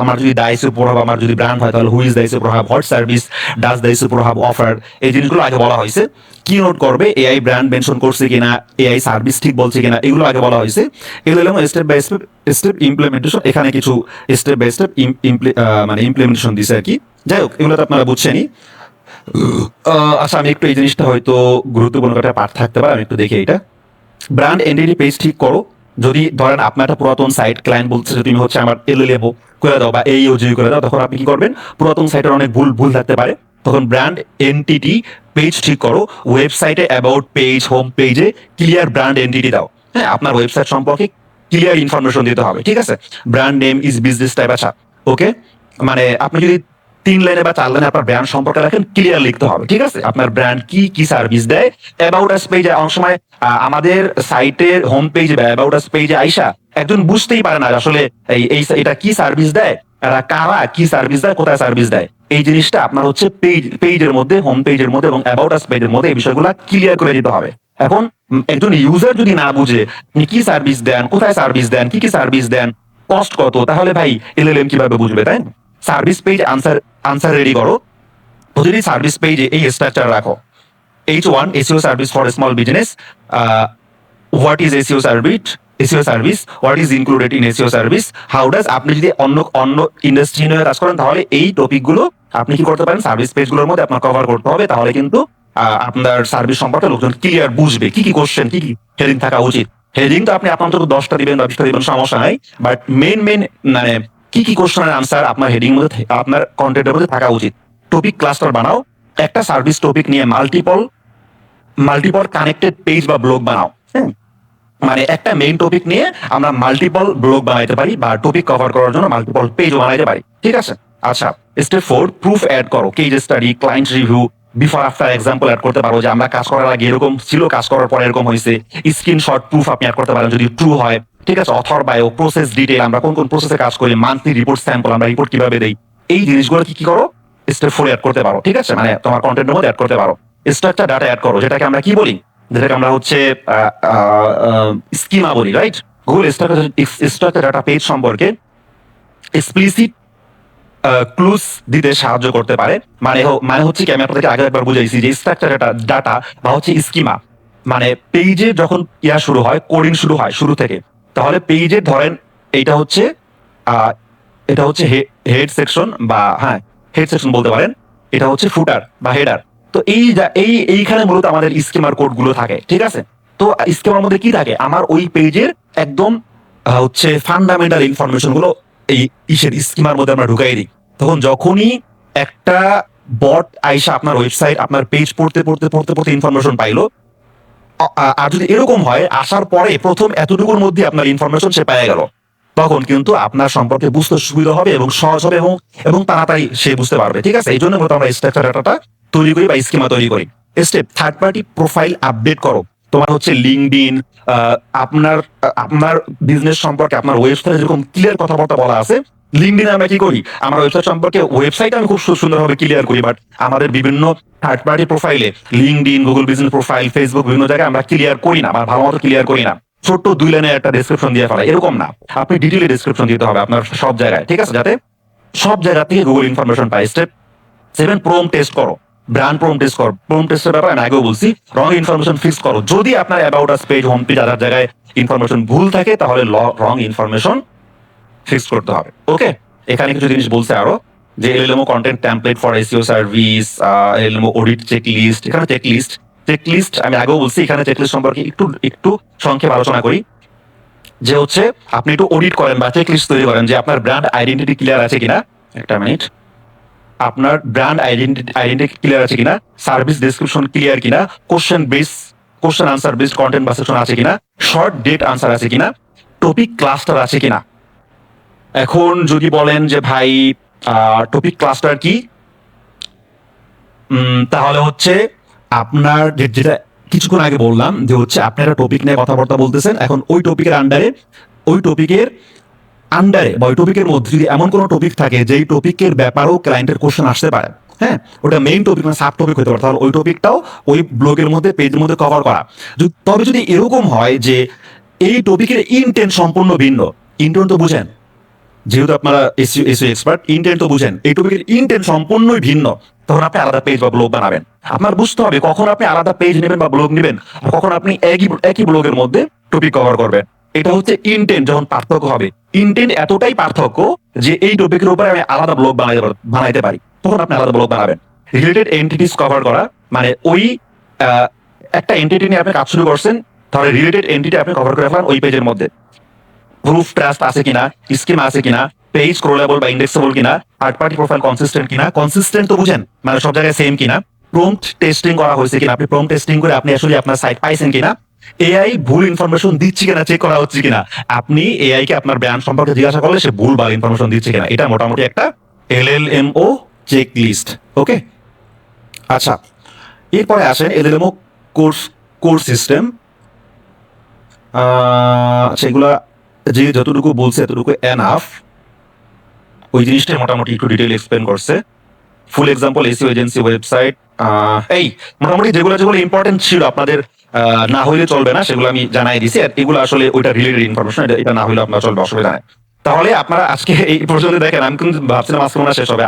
আমার যদি দ্য এসইও প্রভাব আমার যদি ব্র্যান্ড হয় তাহলে হু ইজ দ্য এসইও প্রভাব, what service does the SEO প্রভাব অফার, এই জিনিসগুলো আগে বলা হয়েছে। কি নোট করবে, এআই ব্র্যান্ড মেনশন করছে কিনা, এআই সার্ভিস ঠিক বলছে কিনা, এগুলো আগে বলা হয়েছে। এগুলো হলো স্টেপ বাই স্টেপ ইমপ্লিমেন্টেশন। এখানে কিছু স্টেপ বাই স্টেপ মানে ইমপ্লিমেন্টেশন দিছে আর কি। যাই হোক, এগুলো তো আপনারা বুঝছেনই। আচ্ছা, আমি একটু এই জিনিসটা হয়তো গুরুত্বপূর্ণ একটা পার্ট থাকতে পারে, আমি একটু দেখি এটা। ব্র্যান্ড এন্টিটি পেজ ঠিক করো। যদি ধরেন আপনার একটা পুরাতন সাইট, ক্লায়েন্ট বলছে যে তুমি হচ্ছে আমার এলএলএমও করে দাও বা এইওজি করে দাও, তখন আপনি কি করবেন, পুরাতন সাইটের অনেক ভুল থাকতে পারে, তখন ব্র্যান্ড এন্টিটি পেজ ঠিক করো। ওয়েবসাইটে অ্যাবাউট পেজ, হোম পেজে ক্লিয়ার ব্র্যান্ড এন্টিটি দাও। হ্যাঁ, আপনার ওয়েবসাইট সম্পর্কে ক্লিয়ার ইনফরমেশন দিতে হবে। ঠিক আছে, brand name is business type. আচ্ছা, ওকে, মানে আপনি যদি 3 লাইনে বা 4 লাইনে আপনার ব্র্যান্ড সম্পর্কে লেখেন, ক্লিয়ার লিখতে হবে। ঠিক আছে, আপনার ব্র্যান্ড কি কি সার্ভিস দেয়। অ্যাবাউট আস পেজে অনেক সময় আমাদের সাইটের হোম পেজে বা অ্যাবাউট আস পেজে আইসা একজন বুঝতেই পারে না আসলে এটা কি সার্ভিস দেয়, এরা কারা, কি সার্ভিস দেয়, কোথায় সার্ভিস দেয়। এই জিনিসটা আপনার হচ্ছে পেজের মধ্যে, হোম পেজের মধ্যে এবং অ্যাবাউট আস পেজের মধ্যে এই বিষয়গুলো ক্লিয়ার করে দিতে হবে। এখন একজন ইউজার যদি না বুঝে আপনি কি সার্ভিস দেন, কোথায় সার্ভিস দেন, কি কি সার্ভিস দেন, কস্ট কত, তাহলে ভাই এলএলএম কিভাবে বুঝবে, তাই না। সার্ভিস পেজ আনসার রেডি করো। প্রতিটি সার্ভিস পেজে এই স্ট্রাকচার রাখো। H1 SEO service for small business, what is SEO service, what is included in SEO service, how does. আপনি যদি অন্য ইন্ডাস্ট্রি নিয়ে কাজ করেন তাহলে এই টপিকগুলো আপনি কি করতে পারেন, সার্ভিস পেজগুলোর মধ্যে আপনার কভার করতে হবে। তাহলে কিন্তু আপনার সার্ভিস সম্পর্কে লোকজন ক্লিয়ার বুঝবে কি কি কোশ্চেন, কি কি হেডিং থাকা উচিত। হেডিং তো আপনি আপনার 10টা দিবেন বা 20টা দিবেন, সমস্যা নাই, বাট মেইন মানে কি কি কোশ্চেনের আনসার আপনার হেডিং মধ্যে, আপনার কন্টেন্টের মধ্যে থাকা উচিত। টপিক ক্লাস্টার বানাও। একটা সার্ভিস টপিক নিয়ে মাল্টিপল কানেক্টেড পেজ বা ব্লগ বানাও। হ্যাঁ, মানে একটা মেইন টপিক নিয়ে আমরা মাল্টিপল ব্লগ বানাইতে পারি বা টপিক কভার করার জন্য মাল্টিপল পেজও বানাইতে পারি। ঠিক আছে। আচ্ছা, স্টেপ 4, প্রুফ অ্যাড করো। Case study, client review, before after example add করতে পারো, যে আমরা কাজ করার আগে এরকম ছিল, কাজ করার পরে এরকম হয়েছে। স্ক্রিনশট প্রুফ আপনি অ্যাড করতে পারেন যদি ট্রু হয়। ঠিক আছে। অথর বায়ো, প্রসেস ডিটেল, আমরা কোন কোন প্রসেসে কাজ করি, মান্থলি রিপোর্ট স্যাম্পল, আমরা রিপোর্ট কিভাবে দেই, এই জিনিসগুলো কি করো, স্টেপ 4 অ্যাড করতে পারো। ঠিক আছে, মানে তোমার কন্টেন্টের মধ্যে অ্যাড করতে পারো। স্ট্রাকচার ডাটা অ্যাড করো, যেটাকে আমরা কি বলি, যেটাকে আমরা হচ্ছে স্কিমা বলি, right. Google structure data page সম্পর্কে এক্সপ্লিসিট ক্লুজ দিতে সাহায্য করতে পারে। মানে হচ্ছে কি, আমি আপনাদেরকে আগে একবার বুঝাইছি যে স্ট্রাকচার ডাটা বা হচ্ছে স্কিমা, মানে পেজে যখন শুরু হয়, কোডিং শুরু হয় শুরু থেকে, তাহলে পেজে ধরেন এটা হচ্ছে হেড সেকশন, বা হ্যাঁ হেড সেকশন বলতে পারেন, এটা হচ্ছে ফুটার বা হেডার। তো এইখানে মূলত আমাদের স্কিমার কোড গুলো থাকে। ঠিক আছে। তো স্কিমার মধ্যে কি থাকে, আমার ওই পেজের একদম হচ্ছে ফান্ডামেন্টাল ইনফরমেশন গুলো এই স্কিমার মধ্যে আমরা ঢুকাই দিই। তখন যখনই একটা বট আইসা আপনার ওয়েবসাইট, আপনার পেজ পড়তে ইনফরমেশন পাইলো, আর যদি এরকম হয় আসার পরে প্রথম এতটুকুর মধ্যে আপনার ইনফরমেশন সে পেয়ে গেল, তখন কিন্তু আপনার সম্পর্কে বুঝতে সুবিধা হবে এবং সহজ হবে এবং তাড়াতাড়ি সে বুঝতে পারবে। ঠিক আছে। এই জন্য আমরা স্ট্রাকচার ডাটাটা তৈরি করি বা স্কিমা তৈরি করি। Step, third party profile update করো। তোমার হচ্ছে লিঙ্কডইন, আপনার বিজনেস সম্পর্কে আপনার ওয়েবসাইটে যেরকম ক্লিয়ার কথাবার্তা বলা আছে, লিঙ্কডইনে আমরা কি করি, আমার ওয়েবসাইট সম্পর্কে ওয়েবসাইট আমি খুব সুন্দরভাবে ক্লিয়ার করি, বাট আমাদের বিভিন্ন থার্ড পার্টি প্রোফাইলে LinkedIn, Google business profile, Facebook, বিভিন্ন জায়গায় আমরা ক্লিয়ার করি না বা ভালো মতো ক্লিয়ার করি না। ছোট্ট 2 লাইনের একটা ডেসক্রিপশন দিয়ে ফেলা, এরকম না, আপনি ডিটেইলে ডেসক্রিপশন দিতে হবে আপনার সব জায়গায়। ঠিক আছে, যাতে সব জায়গা থেকে গুগল ইনফরমেশন পায়। স্টেপ 7, প্রম টেস্ট করো। ব্র্যান্ড প্রম টেস্টের ব্যাপারে আমি আগেও বলছি, রং ইনফরমেশন ফিক্স করো। যদি আপনার about us page, home page, other জায়গায় ইনফরমেশন ভুল থাকে তাহলে রং ইনফরমেশন ফিক্স করতে হবে। ওকে, এখানে কিছু জিনিস বলছে আরো, যে LLMO content template for SEO service, LLMO audit checklist. এখানে চেকলিস্ট আমি আগেও বলছি, এখানে চেকলিস্ট সম্পর্কে একটু সংক্ষেপে আলোচনা করি। যে হচ্ছে আপনি একটু অডিট করেন বা চেকলিস্ট তৈরি করেন যে আপনার ব্র্যান্ড আইডেন্টিটি ক্লিয়ার আছে কিনা। একটা মিনিট, আপনার ব্র্যান্ড আইডেন্টিটি ক্লিয়ার আছে কিনা, সার্ভিস ডেসক্রিপশন ক্লিয়ার কিনা, কোশ্চেন আনসার বেসড কন্টেন্ট বা সেকশন আছে কিনা, শর্ট ডেট আনসার আছে কিনা, টপিক ক্লাস্টার আছে কিনা। এখন যদি বলেন যে ভাই টপিক ক্লাস্টার কি, তাহলে হচ্ছে আপনার যেটা কিছুক্ষণ আগে বললাম যে হচ্ছে আপনি একটা টপিক নিয়ে কথাবার্তা বলতেছেন, এখন ওই টপিকের আন্ডারে বা ওই টপিকের মধ্যে যদি এমন কোনো টপিক থাকে যেই টপিকের ব্যাপারেও ক্লায়েন্টের কোশ্চেন আসতে পারে, হ্যাঁ, ওটা মেইন টপিক না সাব টপিক হতে পারে, তাহলে ওই টপিকটাও ওই ব্লগের মধ্যে পেজের মধ্যে কভার করা। তবে যদি এরকম হয় যে এই টপিকের ইনটেন্ট সম্পূর্ণ ভিন্ন, ইনটেন্ট তো বুঝেন, যেহেতু আপনারা এসইও এক্সপার্ট, ইনটেন্ট তো বুঝেন, এই টপিকের ইনটেন্ট সম্পূর্ণই ভিন্ন, তখন আপনি আলাদা পেজ বা ব্লগ বানাবেন। আপনার বুঝতে হবে কখন আপনি আলাদা পেজ নেবেন বা ব্লগ নেবেন, কখন আপনি একই ব্লগের মধ্যে টপিক কভার করবেন। এটা হচ্ছে ইনটেন্ট যখন পার্থক্য হবে। ইনটেন্ট এতটাই পার্থক্য যে এই টপিকের উপরে আমি আলাদা ব্লগ বানাইতে পারি, তখন আপনি আলাদা ব্লগ বানাবেন। রিলেটেড এন্টিটিস কভার করা মানে ওই একটা এন্টিটি নিয়ে আপনি কাজ শুরু করছেন, তাহলে রিলেটেড এন্টিটি আপনি কভার করে ফেলান ওই পেজের মধ্যে। প্রুফ ট্রাস্ট আছে কিনা, স্কিম আছে কিনা, পেজ স্ক্রোলেবল বা ইন্ডেক্সেবল কিনা, থার্ড পার্টি প্রোফাইল কনসিস্টেন্ট কিনা, কনসিস্টেন্ট তো বুঝেন মানে সব জায়গায় সেম কিনা, প্রম্পট টেস্টিং করা হয়েছে কিনা, আপনি প্রম্পট টেস্টিং করে আপনি আসলে আপনার সাইট পাইছেন কিনা, এআই ভুল ইনফরমেশন দিচ্ছে কিনা চেক করা হচ্ছে কিনা, আপনি এআই কে আপনার ব্র্যান্ড সম্পর্কে জিজ্ঞাসা করলে সে ভুল বা ইনফরমেশন দিচ্ছে কিনা। এটা মোটামুটি একটা এলএলএমও চেক লিস্ট। ওকে, আচ্ছা, এরপরে আসেন এলএলএমও কোর্স সিস্টেম। সেগুলা যে যতটুকু বলছে এতটুকু এনাফ, ওই জিনিসটা মোটামুটি একটু ডিটেইল এক্সপ্লেন করছে। ফুল এক্সাম্পল এসইও এজেন্সি ওয়েবসাইট, এই মোটামুটি যেগুলো ইম্পর্টেন্ট ছিল আপনাদের না হইলে চলবে না সেগুলো আমি জানাই দিছি। আর এগুলো আসলে ওইটা রিলেটেড ইনফরমেশন, এটা না হইলে আপনার চলবে, অসুবিধা নেই। তাহলে আপনারা আজকে এই পর্যন্ত দেখেন, আমি কিন্তু ভাবছিলাম আজকে মনে শেষ হবে,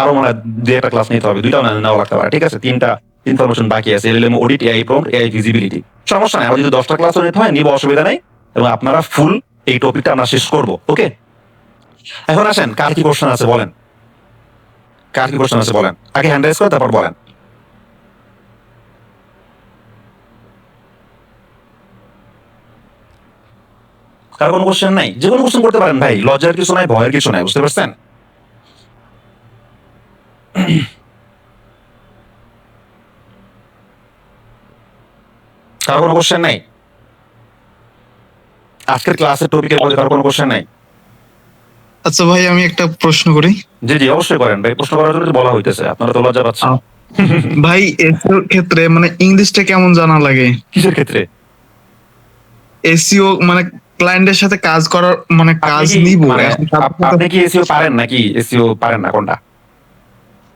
আরো মনে হয় 2-1টা ক্লাস নিতে হবে, 2টাও নেওয়া লাগতে পারে। ঠিক আছে, 3টা ইনফরমেশন বাকি আছে, LLM audit, AI prompt, AI visibility. সমস্যা নাই, আমার যদি 10টা ক্লাসও নিতে হয় নিব, অসুবিধা নেই। এবং আপনারা ফুল এই টপিকটা আমরা শেষ করবো। ওকে, এখন আসেন কার কি কোশ্চেন আছে বলেন, কার কি কোশ্চেন আছে বলেন, আগে হ্যান্ড রাইজ করে তারপর বলেন। কার কোনো কোশ্চেন নাই? যে কোনো কোশ্চেন করতে পারেন ভাই, লজ্জার কিছু নাই, ভয়ের কিছু নাই, বুঝতে পারছেন? কার কোনো কোশ্চেন নাই? আজকের ক্লাসের টপিকের মধ্যে কার কোনো কোশ্চেন নাই? আচ্ছা ভাই, আমি একটা প্রশ্ন করি। জি জি, অবশ্যই করেন ভাই, প্রশ্ন করার জন্য বলা হইতেছে, আপনারা তো লজ্জা পাচ্ছেন। ভাই এসইও ক্ষেত্রে মানে ইংলিশটা কেমন জানা লাগে? কিসের ক্ষেত্রে? এসইও মানে ক্লায়েন্টের সাথে কাজ করার মানে কাজ নিব, আপনি কি এসইও পারেন নাকি এসইও পারেন না কোনটা?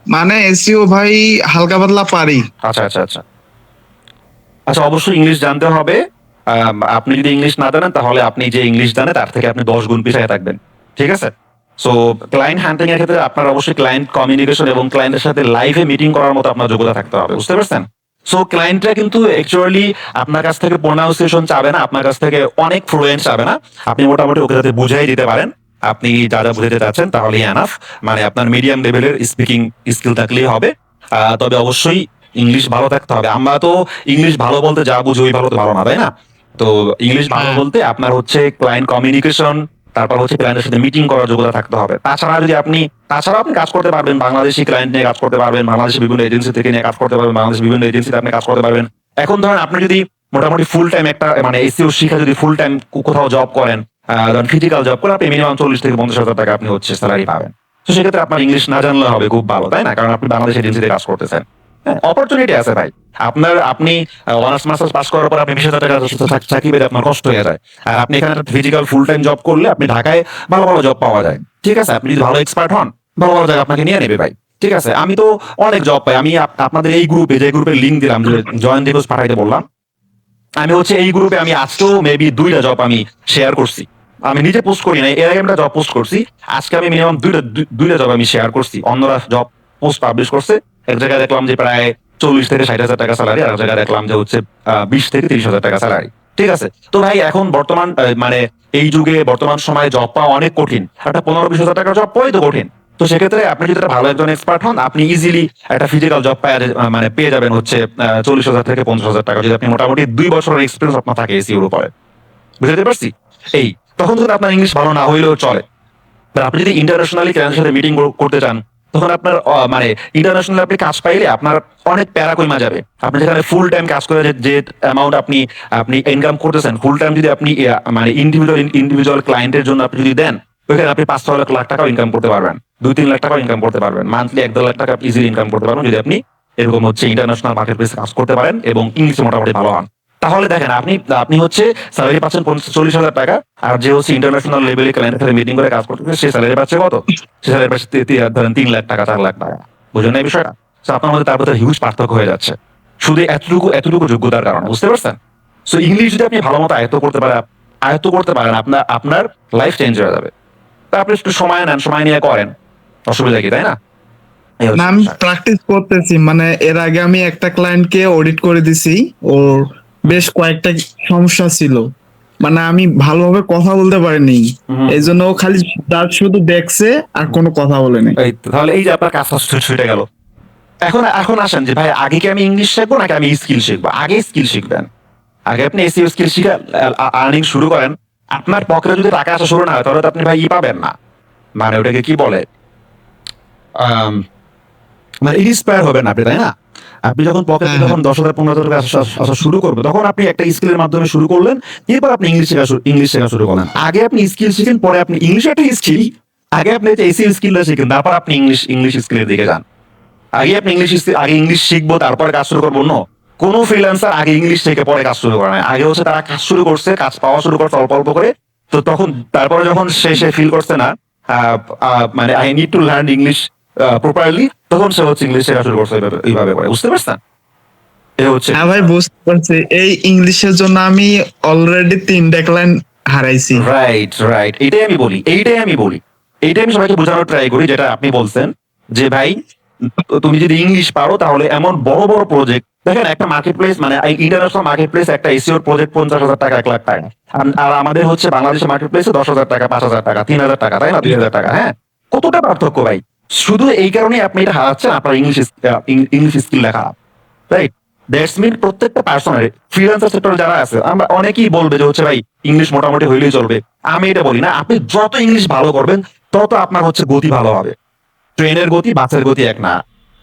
মানে এসইও ভাই হালকা পাতলা পারি। আচ্ছা আচ্ছা আচ্ছা আচ্ছা, অবশ্যই ইংলিশ জানতে হবে। আপনি যদি ইংলিশ না জানেন তাহলে আপনি যে ইংলিশ জানেন তার থেকে আপনি 10 গুণ পিছিয়ে থাকবেন। ঠিক আছে, সো ক্লায়েন্ট হ্যান্ডলিং এর ক্ষেত্রে আপনার অবশ্যই ক্লায়েন্ট কমিউনিকেশন এবং ক্লায়েন্টের সাথে লাইভে মিটিং করার মতো আপনার যোগ্যতা থাকতে হবে, বুঝতে পারছেন? সো ক্লায়েন্টরা কিন্তু অ্যাকচুয়ালি আপনার কাছ থেকে প্রোনাউন্সিয়েশন চাবে না, আপনার কাছ থেকে অনেক ফ্লুয়েন্ট চাবে না, আপনি মোটামুটি ওকে যাতে বুঝাই দিতে পারেন আপনি যা যা বুঝাতে চাচ্ছেন তাহলেই এনাফ। মানে আপনার মিডিয়াম লেভেলের স্পিকিং স্কিল থাকলেই হবে। তবে অবশ্যই ইংলিশ ভালো থাকতে হবে। আমরা তো ইংলিশ ভালো বলতে যা বুঝি ওই ভালো তো ভালো না, তাই না? তো ইংলিশ ভালো বলতে আপনার হচ্ছে ক্লায়েন্ট কমিউনিকেশন, তারপর হচ্ছে ক্লায়েন্টের সাথে মিটিং করার যোগ্যতা থাকতে হবে। তাছাড়াও আপনি কাজ করতে পারবেন, বাংলাদেশি ক্লায়েন্ট নিয়ে কাজ করতে পারবেন, বাংলাদেশি বিভিন্ন এজেন্সি থেকে নিয়ে কাজ করতে পারবেন, বাংলাদেশি বিভিন্ন এজেন্সিতে আপনি কাজ করতে পারবেন। এখন ধরেন আপনি যদি মোটামুটি ফুল টাইম একটা মানে এসইও শিখা যদি ফুল টাইম কোথাও জব করেন, ধরেন ফিজিক্যাল জব করেন, আপনি মিনিমাম 40,000 থেকে 50,000 টাকা আপনি হচ্ছে স্যালারি পাবেন। তো সেক্ষেত্রে আপনার ইংলিশ না জানলে হবে খুব ভালো, তাই না? কারণ আপনি বাংলাদেশ এজেন্সিতে কাজ করতেছেন। অপরচুনিটি আছে ভাই, আপনি অনার্স মাস্টার্স পাস করার পর আপনি 20,000 টাকা চাকরি পেতে আপনার কষ্ট হয়ে যায়। আর আপনি এখানে ফিজিক্যাল ফুল টাইম জব করলে আপনি ঢাকায় ভালো ভালো জব পাওয়া যায়। ঠিক আছে, আপনি যদি ভালো এক্সপার্ট হন ভালো ভালো জায়গা আপনাকে নিয়ে নেবে ভাই। ঠিক আছে, আমি তো অনেক জব পাই। আমি আপনাদের এই গ্রুপে, যে গ্রুপের লিঙ্ক দিলাম, যে জয়েন রিকোয়েস্ট পাঠাইতে বললাম, আমি হচ্ছে এই গ্রুপে আমি আজকেও মেবি 2টা জব আমি শেয়ার করছি। আমি নিজে পোস্ট করি না, এর আগে একটা জব পোস্ট করছি, আজকে আমি মিনিমাম দুইটা জব আমি শেয়ার করছি। অন্যরা জব পোস্ট পাবলিশ করছে, এক জায়গায় দেখলাম যে প্রায় 40 থেকে 60 হাজার টাকা স্যালারি, আর এক জায়গায় দেখলাম যে হচ্ছে 20 থেকে 30 হাজার টাকা স্যালারি। ঠিক আছে, তো ভাই এখন বর্তমান মানে এই যুগে বর্তমান সময়ে জব পাওয়া অনেক কঠিন, একটা 15-20 হাজার টাকার জব পাওয়াই তো কঠিন। তো সেক্ষেত্রে আপনি যদি একটা ভালো একজন এক্সপার্ট হন, আপনি ইজিলি একটা ফিজিক্যাল জব মানে পেয়ে যাবেন হচ্ছে 40,000 থেকে 50,000 টাকা, যদি আপনি মোটামুটি 2 বছরের এক্সপিরিয়েন্স আপনার থাকে এসিওর উপরে। বুঝতে পারছি? এই তখন যদি আপনার ইংলিশ ভালো না হইলেও চলে। But আপনি যদি ইন্টারন্যাশনালি ক্লায়েন্টের সাথে মিটিং করতে চান, তখন আপনার মানে ইন্টারন্যাশনাল আপনি কাজ পাইলে আপনার অনেক প্যারা কইমা যাবে। আপনি যেখানে ফুল টাইম কাজ করে যে অ্যামাউন্ট আপনি আপনি ইনকাম করতেছেন, ফুল টাইম যদি আপনি মানে ইন্ডিভিজুয়াল ক্লায়েন্টের জন্য আপনি যদি দেন, ওইখানে আপনি 5-6 লাখ টাকাও ইনকাম করতে পারবেন, 2-3 লাখ টাকাও ইনকাম করতে পারবেন, মান্থলি 1-2 লাখ টাকা ইজিলি ইনকাম করতে পারবেন যদি আপনি এরকম হচ্ছে ইন্টারন্যাশনাল মার্কেট প্লেসে কাজ করতে পারেন এবং ইংলিশে মোটামুটি ভালো হন। তাহলে দেখেন আপনি আপনি হচ্ছে স্যালারি পাচ্ছেন 40,000 টাকা, আর যে হচ্ছে ইন্টারন্যাশনাল লেভেলে ক্লায়েন্টের সাথে মিটিং করে কাজ করতেছে সে স্যালারি পাচ্ছে কত? সে স্যালারি পাচ্ছে ধরেন 3 লাখ টাকা, 4 লাখ টাকা। বুঝলেন না এই বিষয়টা? So আপনার মধ্যে তার মধ্যে হিউজ পার্থক্য হয়ে যাচ্ছে শুধু এতটুকু যোগ্যতার কারণে। বুঝতে পারছেন? সো ইংলিশ যদি আপনি ভালো মতো আয়ত্ত করতে পারেন, আপনার আপনার লাইফ চেঞ্জ হয়ে যাবে। তা আপনি একটু সময় নেন, সময় নিয়ে করেন, অসুবিধা কি, তাই না? এই না, হচ্ছে আমি বিষয়। প্র্যাকটিস করতেছি, মানে এর আগে আমি একটা ক্লায়েন্টকে অডিট করে দিছি, ওর বেশ কয়েকটা সমস্যা ছিল, মানে আমি ভালোভাবে কথা বলতে পারিনি, হুম। এই জন্য ও খালি তার শুধু দেখছে আর কোনো কথা বলেনি। এই তো, তাহলে এই যে আপনার কাজটা ছুটে গেল। এখন এখন আসেন যে ভাই আগে কি আমি ইংলিশ শিখবো নাকি আমি স্কিল শিখবো? আগে স্কিল শিখবেন। আগে আপনি এসইও স্কিল শিখে আর্নিং শুরু করেন। আপনার পকেটে যদি টাকা আসা শুরু না হয় তাহলে তো আপনি ভাই পাবেন না, মানে ওটাকে কি বলে, আম, মানে ইন্সপায়ার হবেন আপনি, তাই না? আপনি যখন পকেটে হ্যাঁ, যখন 10,000-15,000 টাকা আসা শুরু করবে, তখন আপনি একটা স্কিলের মাধ্যমে শুরু করলেন, এরপর আপনি ইংলিশ শেখা শুরু করলেন। আগে আপনি স্কিল শিখেন, পরে আপনি ইংলিশ একটা স্কিল, আগে আপনি এসইও স্কিলটা শিখেন, তারপর আপনি ইংলিশ স্কিলের দিকে যান। আগে ইংলিশ শিখবো তারপরে কাজ শুরু করবো, কোনো ফ্রিল্যান্সার আগে ইংলিশ থেকে পরে কাজ শুরু করে না। আগে হচ্ছে তারা কাজ শুরু করছে, কাজ পাওয়া শুরু করছে অল্প অল্প করে। তো তখন তারপরে যখন সে ফিল করছে না মানে I need to learn English properly, তখন সে হচ্ছে ইংলিশ শেখা শুরু করছে এইভাবে করে। বুঝতে পারছেন? এ হচ্ছে হ্যাঁ ভাই, বুঝতে পারছি। এই ইংলিশের জন্য আমি অলরেডি 3টা ক্লায়েন্ট হারাইছি। রাইট, এইটাই আমি সবাইকে বোঝানোর ট্রাই করি, যেটা আপনি বলছেন যে ভাই তুমি যদি ইংলিশ পারো তাহলে এমন বড় বড় প্রজেক্ট দেখেন, একটা মার্কেট প্লেস মানে ইন্টারন্যাশনাল মার্কেট প্লেস, একটা এসিওর প্রজেক্ট 50,000 টাকা, 1 লাখ টাকা। আর আমাদের হচ্ছে বাংলাদেশের মার্কেট প্লেসে 10,000 টাকা, 5,000 টাকা, 3,000 টাকা, তাই না? 2,000 টাকা। হ্যাঁ, কতটা পার্থক্য ভাই! শুধু এই কারণে আপনি এটা হারাচ্ছেন, আপনার ইংলিশ স্কিল লেখা, রাইট? দ্যাটস মিন প্রত্যেকটা পার্সনের ফ্রিল্যান্সার সেক্টরে যারা আছে, আমরা অনেকেই বলবে যে হচ্ছে ভাই ইংলিশ মোটামুটি হইলেই চলবে। আমি এটা বলি না, আপনি যত ইংলিশ ভালো করবেন তত আপনার হচ্ছে গতি ভালো হবে। ট্রেনের গতি বাসের গতি এক না,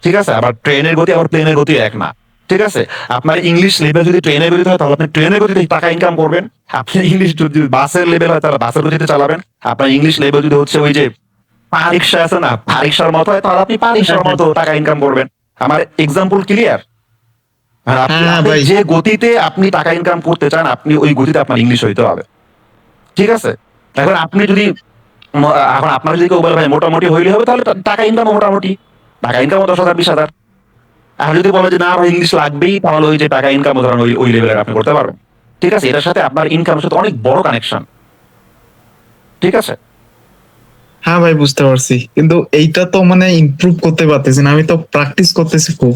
ঠিক আছে? আবার ট্রেনের গতি আবার প্লেনের গতি এক না, ঠিক আছে? আপনার ইংলিশ লেভেল যদি ট্রেনের গতিতে হয় তাহলে আপনি ট্রেনের গতিতে টাকা ইনকাম করবেন। আপনি ইংলিশ যদি বাসের লেভেল হয় তাহলে বাসের গতিতে চালাবেন। আপনার ইংলিশ লেভেল যদি হচ্ছে ওই যে পা রিক্সা আছে না, পা রিক্সার মতো হয়, তাহলে আপনি পা রিক্সার মতো টাকা ইনকাম করবেন। আমার এক্সাম্পল ক্লিয়ার? আর আপনি হ্যাঁ আপনি ভাই, যে গতিতে আপনি টাকা ইনকাম করতে চান, আপনি ওই গতিতে আপনার ইংলিশ হইতে হবে, ঠিক আছে? এখন আপনি যদি এখন আপনার যদি কেউ বলে ভাই মোটামুটি হইলে হবে, তাহলে টাকা ইনকাম মোটামুটি, টাকা ইনকাম 10,000 20,000। আর যদি বলে যে না ভাই ইংলিশ লাগবেই, তাহলে ওই যে টাকা ইনকাম ধরেন ওই লেভেলের আপনি করতে পারবেন, ঠিক আছে? এটার সাথে আপনার ইনকামের সাথে অনেক বড় কানেকশন, ঠিক আছে? হ্যাঁ ভাই, বুঝতে পারছি, কিন্তু এইটা তো মানে ইমপ্রুভ করতে পারতেছি না, আমি তো প্র্যাকটিস করতেছি খুব।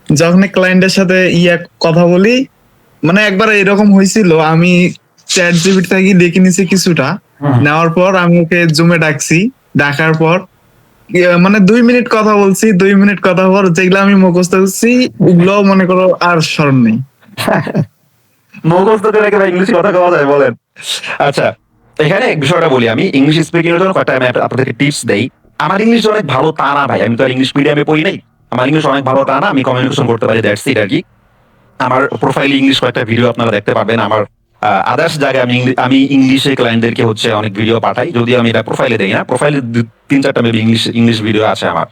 যখন ক্লায়েন্টের সাথে কথা বলি, মানে একবার এরকম হয়েছিল, আমি চ্যাট জিপিটি থেকে দেখে নিছি কিছুটা, হুম। নেওয়ার পর আমি ওকে জুমে ডাকছি, ডাকার পর মানে 2 মিনিট কথা বলছি, 2 মিনিট কথা পর যেগুলো আমি মুখস্থ করছি ওগুলো মনে করো আর স্মরণ নেই। মুখস্থ করে রেখে ভাই ইংলিশে কথা কওয়া যায়, বলেন? আচ্ছা, এখানে এক বিষয়টা বলি, আমি ইংলিশ স্পিকিং এর জন্য কয়েকটা আমি আপনাদেরকে টিপস দেই। আমার ইংলিশ অনেক ভালো তা না ভাই, আমি তো আর ইংলিশ মিডিয়ামে পড়ি নাই। আমার ইংলিশ অনেক ভালো তা না, আমি কমিউনিকেশন করতে পারি, দ্যাটস ইট আর কি। আমার প্রোফাইলে ইংলিশ কয়েকটা ভিডিও আপনারা দেখতে পাবেন। আমার আদার্স জায়গায় আমি ইংলিশে ক্লায়েন্টদেরকে হচ্ছে অনেক ভিডিও পাঠাই, যদি আমি এটা প্রোফাইলে দেই না। প্রোফাইলে 3-4টা মেবি ইংলিশ ভিডিও আছে আমার।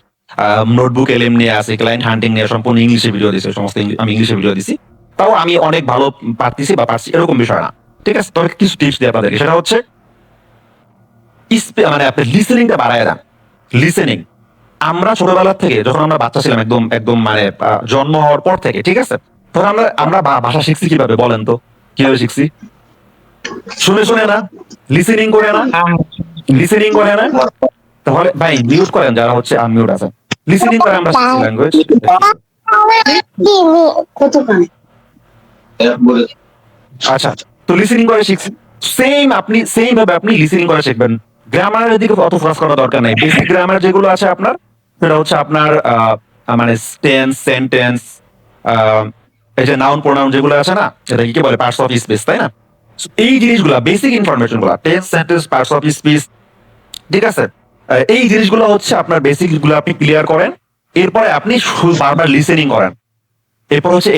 নোটবুক এলএম নিয়ে আছে, ক্লায়েন্ট হান্টিং নিয়ে সম্পূর্ণ ইংলিশে ভিডিও দিছি, সমস্ত আমি ইংলিশে ভিডিও দিছি। তাও আমি অনেক ভালো পারতেছি বা পারছি এরকম বিষয় না, ঠিক আছে? তবে কিছু টিপস দিই আপনাদেরকে, সেটা হচ্ছে মানে আপনি লিসেনিংটা বাড়ায় দেন। লিসেনিং, আমরা ছোটবেলা থেকে যখন আমরা বাচ্চা ছিলাম, একদম একদম মানে জন্ম হওয়ার পর থেকে, ঠিক আছে? তখন আমরা আমরা ভাষা শিখছি কিভাবে বলেন তো? কিভাবে শিখছি? শুনে শুনে না? লিসেনিং করে না? তাহলে ভাই মিউট করেন যারা হচ্ছে আনমিউট আছে। লিসেনিং করে আমরা শিখছি ল্যাঙ্গুয়েজ। আচ্ছা, তো লিসেনিং করে শিখছি, সেম ভাবে আপনি লিসেনিং করে শিখবেন। গ্রামারের দিকে অত ফোকাস করার দরকার নাই। বেসিক গ্রামার যেগুলো আছে আপনার, সেটা হচ্ছে আপনার মানে টেন্স, সেন্টেন্স, এই যে নাউন প্রোনাউন যেগুলো আছে না, এটা কি বলে, পার্টস অফ স্পিচ, তাই না? So, এই জিনিসগুলা, বেসিক ইনফরমেশন গুলা, tense, sentence, parts of speech, ঠিক আছে? এই জিনিসগুলো হচ্ছে আপনার বেসিক গুলো আপনি ক্লিয়ার করেন। এরপরে আপনি বারবার লিসেনিং করেন। এরপর হচ্ছে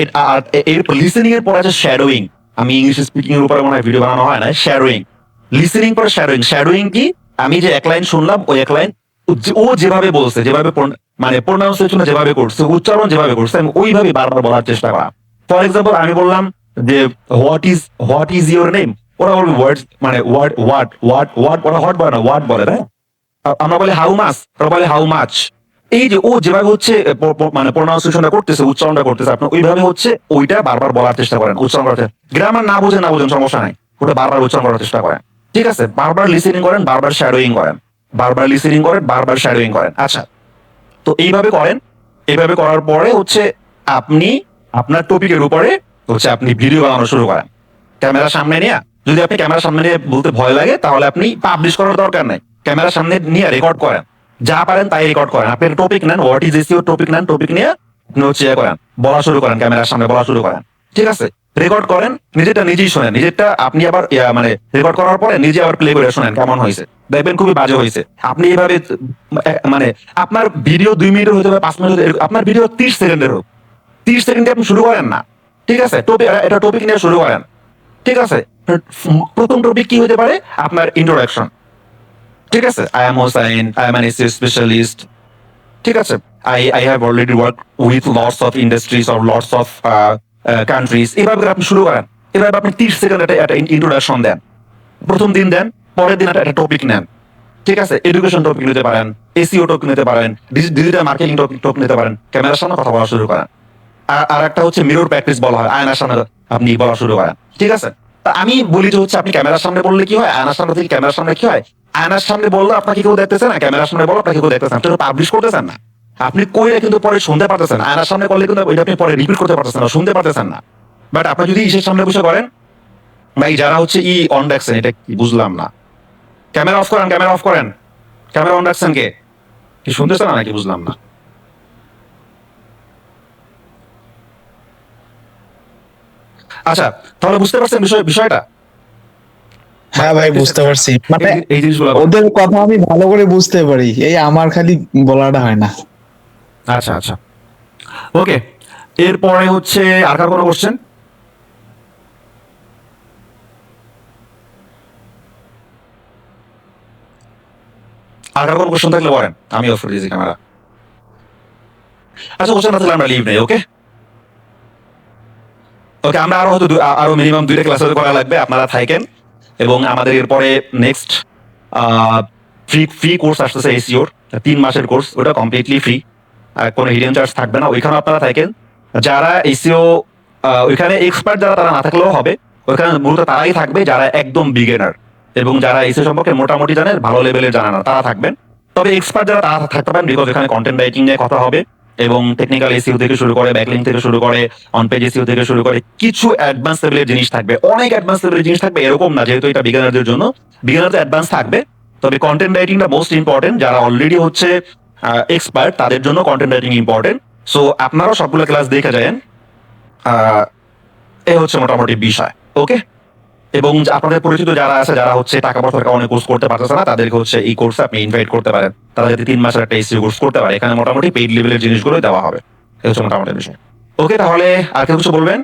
এরপর লিসেনিং এর পর আছে শ্যাডোইং। আমি ইংলিশ স্পিকিং এর উপরে মনে হয় ভিডিও বানানো হয় না। শ্যাডোইং, লিসেনিং পর শ্যাডোইং। শ্যাডোইং কি? আমি যে এক লাইন শুনলাম, ওই এক লাইন ও যেভাবে বলছে, যেভাবে মানে প্রোনাউন্সিয়েশন যেভাবে করছে, উচ্চারণ যেভাবে করছে, আমি ওইভাবে বারবার বলার চেষ্টা করা। ফর এক্সাম্পল, আমি বললাম যে হোয়াট ইজ ইউর নেম, ওরা বলবে ওয়ার্ডস, মানে ওয়ার্ড ওরা হট বলে না, ওয়ার্ড বলে না। আমরা বলি হাউ মাস, ওরা বলে হাউ মাচ। এই যে ও যেভাবে হচ্ছে মানে প্রোনাউন্সিয়েশনটা করতেছে, উচ্চারণটা করতেছে, আপনি ওইভাবে হচ্ছে ওইটা বারবার বলার চেষ্টা করেন, উচ্চারণ করার চেষ্টা। গ্রামার না বুঝেন সমস্যা নাই, ওটা বারবার উচ্চারণ করার চেষ্টা করেন, ঠিক আছে? বারবার লিসেনিং করেন, বারবার শ্যাডোইং করেন, বারবার লিসেনিং করেন, বারবার শ্যাডোইং করেন। আচ্ছা, তো এইভাবে করেন। এইভাবে করার পরে হচ্ছে আপনি আপনার টপিকের উপরে হচ্ছে আপনি ভিডিও বানানো শুরু করেন ক্যামেরার সামনে নিয়ে। যদি আপনি ক্যামেরার সামনে নিয়ে বলতে ভয় লাগে, তাহলে আপনি পাবলিশ করার দরকার নাই, ক্যামেরার সামনে নিয়ে রেকর্ড করেন, যা পারেন তাই রেকর্ড করেন। আপনি টপিক নেন, হোয়াট ইজ এসইও টপিক নেন, টপিক নিয়ে আপনি হচ্ছে করেন, বলা শুরু করেন, ক্যামেরার সামনে বলা শুরু করেন, ঠিক আছে? রেকর্ড করেন, নিজেরটা নিজেই শোনেন, নিজেরটা আপনি আবার মানে রেকর্ড করার পরে নিজে আবার প্লে করে শোনেন কেমন হয়েছে, দেখবেন খুবই বাজে হয়েছে। আপনি এইভাবে মানে আপনার ভিডিও 2 মিনিটের হতে হবে, 5 মিনিট, আপনার ভিডিও 30 সেকেন্ডের হোক, 30 সেকেন্ডে আপনি শুরু করেন না, ঠিক আছে? এটা টপিক নিয়ে শুরু করেন, ঠিক আছে? প্রথম টপিক কি হতে পারে? আপনার ইন্ট্রোডাকশন, ঠিক আছে? I am Hossain, I am an SEO specialist, ঠিক আছে? I have already work with lots of industries or lots of countries. এভাবে আপনি শুরু করেন। এভাবে আপনি 30 সেকেন্ড একটা ইন্ট্রোডাকশন দেন, প্রথম দিন দেন, পরের দিন একটা টপিক নেন, ঠিক আছে? এডুকেশন টপিক নিতে পারেন, এসইও টপিক নিতে পারেন, ডিজিটাল মার্কেটিং টপিক নিতে পারেন, ক্যামেরার সামনে কথা বলা শুরু করেন। আর একটা হচ্ছে মিরর প্র্যাকটিস বলা হয়, আয়নার সামনে আপনি বলা শুরু করেন, ঠিক আছে? তা আমি বলি যে হচ্ছে আপনি ক্যামেরার সামনে বললে কি হয়, আয়নার সামনে থেকে ক্যামেরার সামনে কি হয়? আয়নার সামনে বললে আপনাকে কেউ দেখতেছে না, ক্যামেরার সামনে বললে আপনাকে কেউ দেখতেছে না, আপনি পাবলিশ করতেছেন না, আপনি কইলে কিন্তু পরে শুনতে পারতেছেন। আয়নার সামনে করলে কিন্তু ওইটা আপনি পরে রিপিট করতে পারতেছেন না, শুনতে পারতেছেন না। বাট আপনি যদি ইসের সামনে বসে করেন, ভাই যারা হচ্ছে অন রাখছেন, এটা কি বুঝলাম না, ক্যামেরা অফ করেন, ক্যামেরা অফ করেন, ক্যামেরা অন রাখছেন কে? কি শুনতেছেন না নাকি? বুঝলাম না। আচ্ছা, তাহলে বুঝতে পারছেন বিষয়টা? হ্যাঁ ভাই, বুঝতে পারছি। মানে এই জিনিসগুলো। ওদের কথা আমি ভালো করে বুঝতে পারি, এই আমার খালি বলাটা হয় না। আচ্ছা আচ্ছা, ওকে। এরপরে হচ্ছে আর কার কোনো কোশ্চেন? আর কার কোনো কোশ্চেন থাকলে বলেন, আমি অফ করে দিয়েছি ক্যামেরা। আচ্ছা, কোশ্চেন না থাকলে আমরা লিভ নেই, ওকে? ওকে, আমরা আরো হয়তো আরো মিনিমাম 2টা ক্লাস করা লাগবে, আপনারা থাকেন। এবং আমাদের এরপরে নেক্সট ফ্রি কোর্স আসতেছে এসইওর, 3 মাসের কোর্স, ওটা কমপ্লিটলি ফ্রি, কোনো হিডেন চার্জ থাকবে না। ওইখানে আপনারা থাকেন, যারা এসইও ওইখানে এক্সপার্ট যারা, তারা না থাকলেও হবে। ওইখানে মূলত তারাই থাকবে যারা একদম বিগিনার এবং যারা এসইও সম্পর্কে মোটামুটি জানেন, ভালো লেভেলের জানে না, তারা থাকবেন। তবে এক্সপার্ট যারা, তারা থাকতে পারেন, বিকজ এখানে কন্টেন্ট রাইটিং নিয়ে কথা হবে এবং টেকনিক্যাল এসইও থেকে শুরু করে, ব্যাকলিং থেকে শুরু করে, অন পেজ এসইও থেকে শুরু করে কিছু অ্যাডভান্স লেভেলের জিনিস থাকবে, অনেক অ্যাডভান্স লেভেলের জিনিস থাকবে। এরকম না যেহেতু এটা বিগিনারদের জন্য, বিগিনারদের অ্যাডভান্স থাকবে। তবে কন্টেন্ট রাইটিংটা মোস্ট ইম্পর্টেন্ট, যারা অলরেডি হচ্ছে এক্সপার্ট তাদের জন্য কন্টেন্ট রাইটিং ইম্পর্টেন্ট। সো আপনারাও সবগুলো ক্লাস দেখে যাবেন। এ হচ্ছে মোটামুটি বিষয়, ওকে? এবং আপনাদের পরিচিত যারা আছে, যারা হচ্ছে টাকা পয়সার কারণে কোর্স করতে পারতেছে না, তাদেরকে হচ্ছে এই কোর্সে আপনি ইনভাইট করতে পারেন, তারা যদি 3 মাসের একটা এসইও কোর্স করতে পারে। এখানে মোটামুটি পেইড লেভেলের জিনিসগুলোই দেওয়া হবে। এই হচ্ছে মোটামুটি বিষয়, ওকে? তাহলে আর কেউ কিছু বলবেন?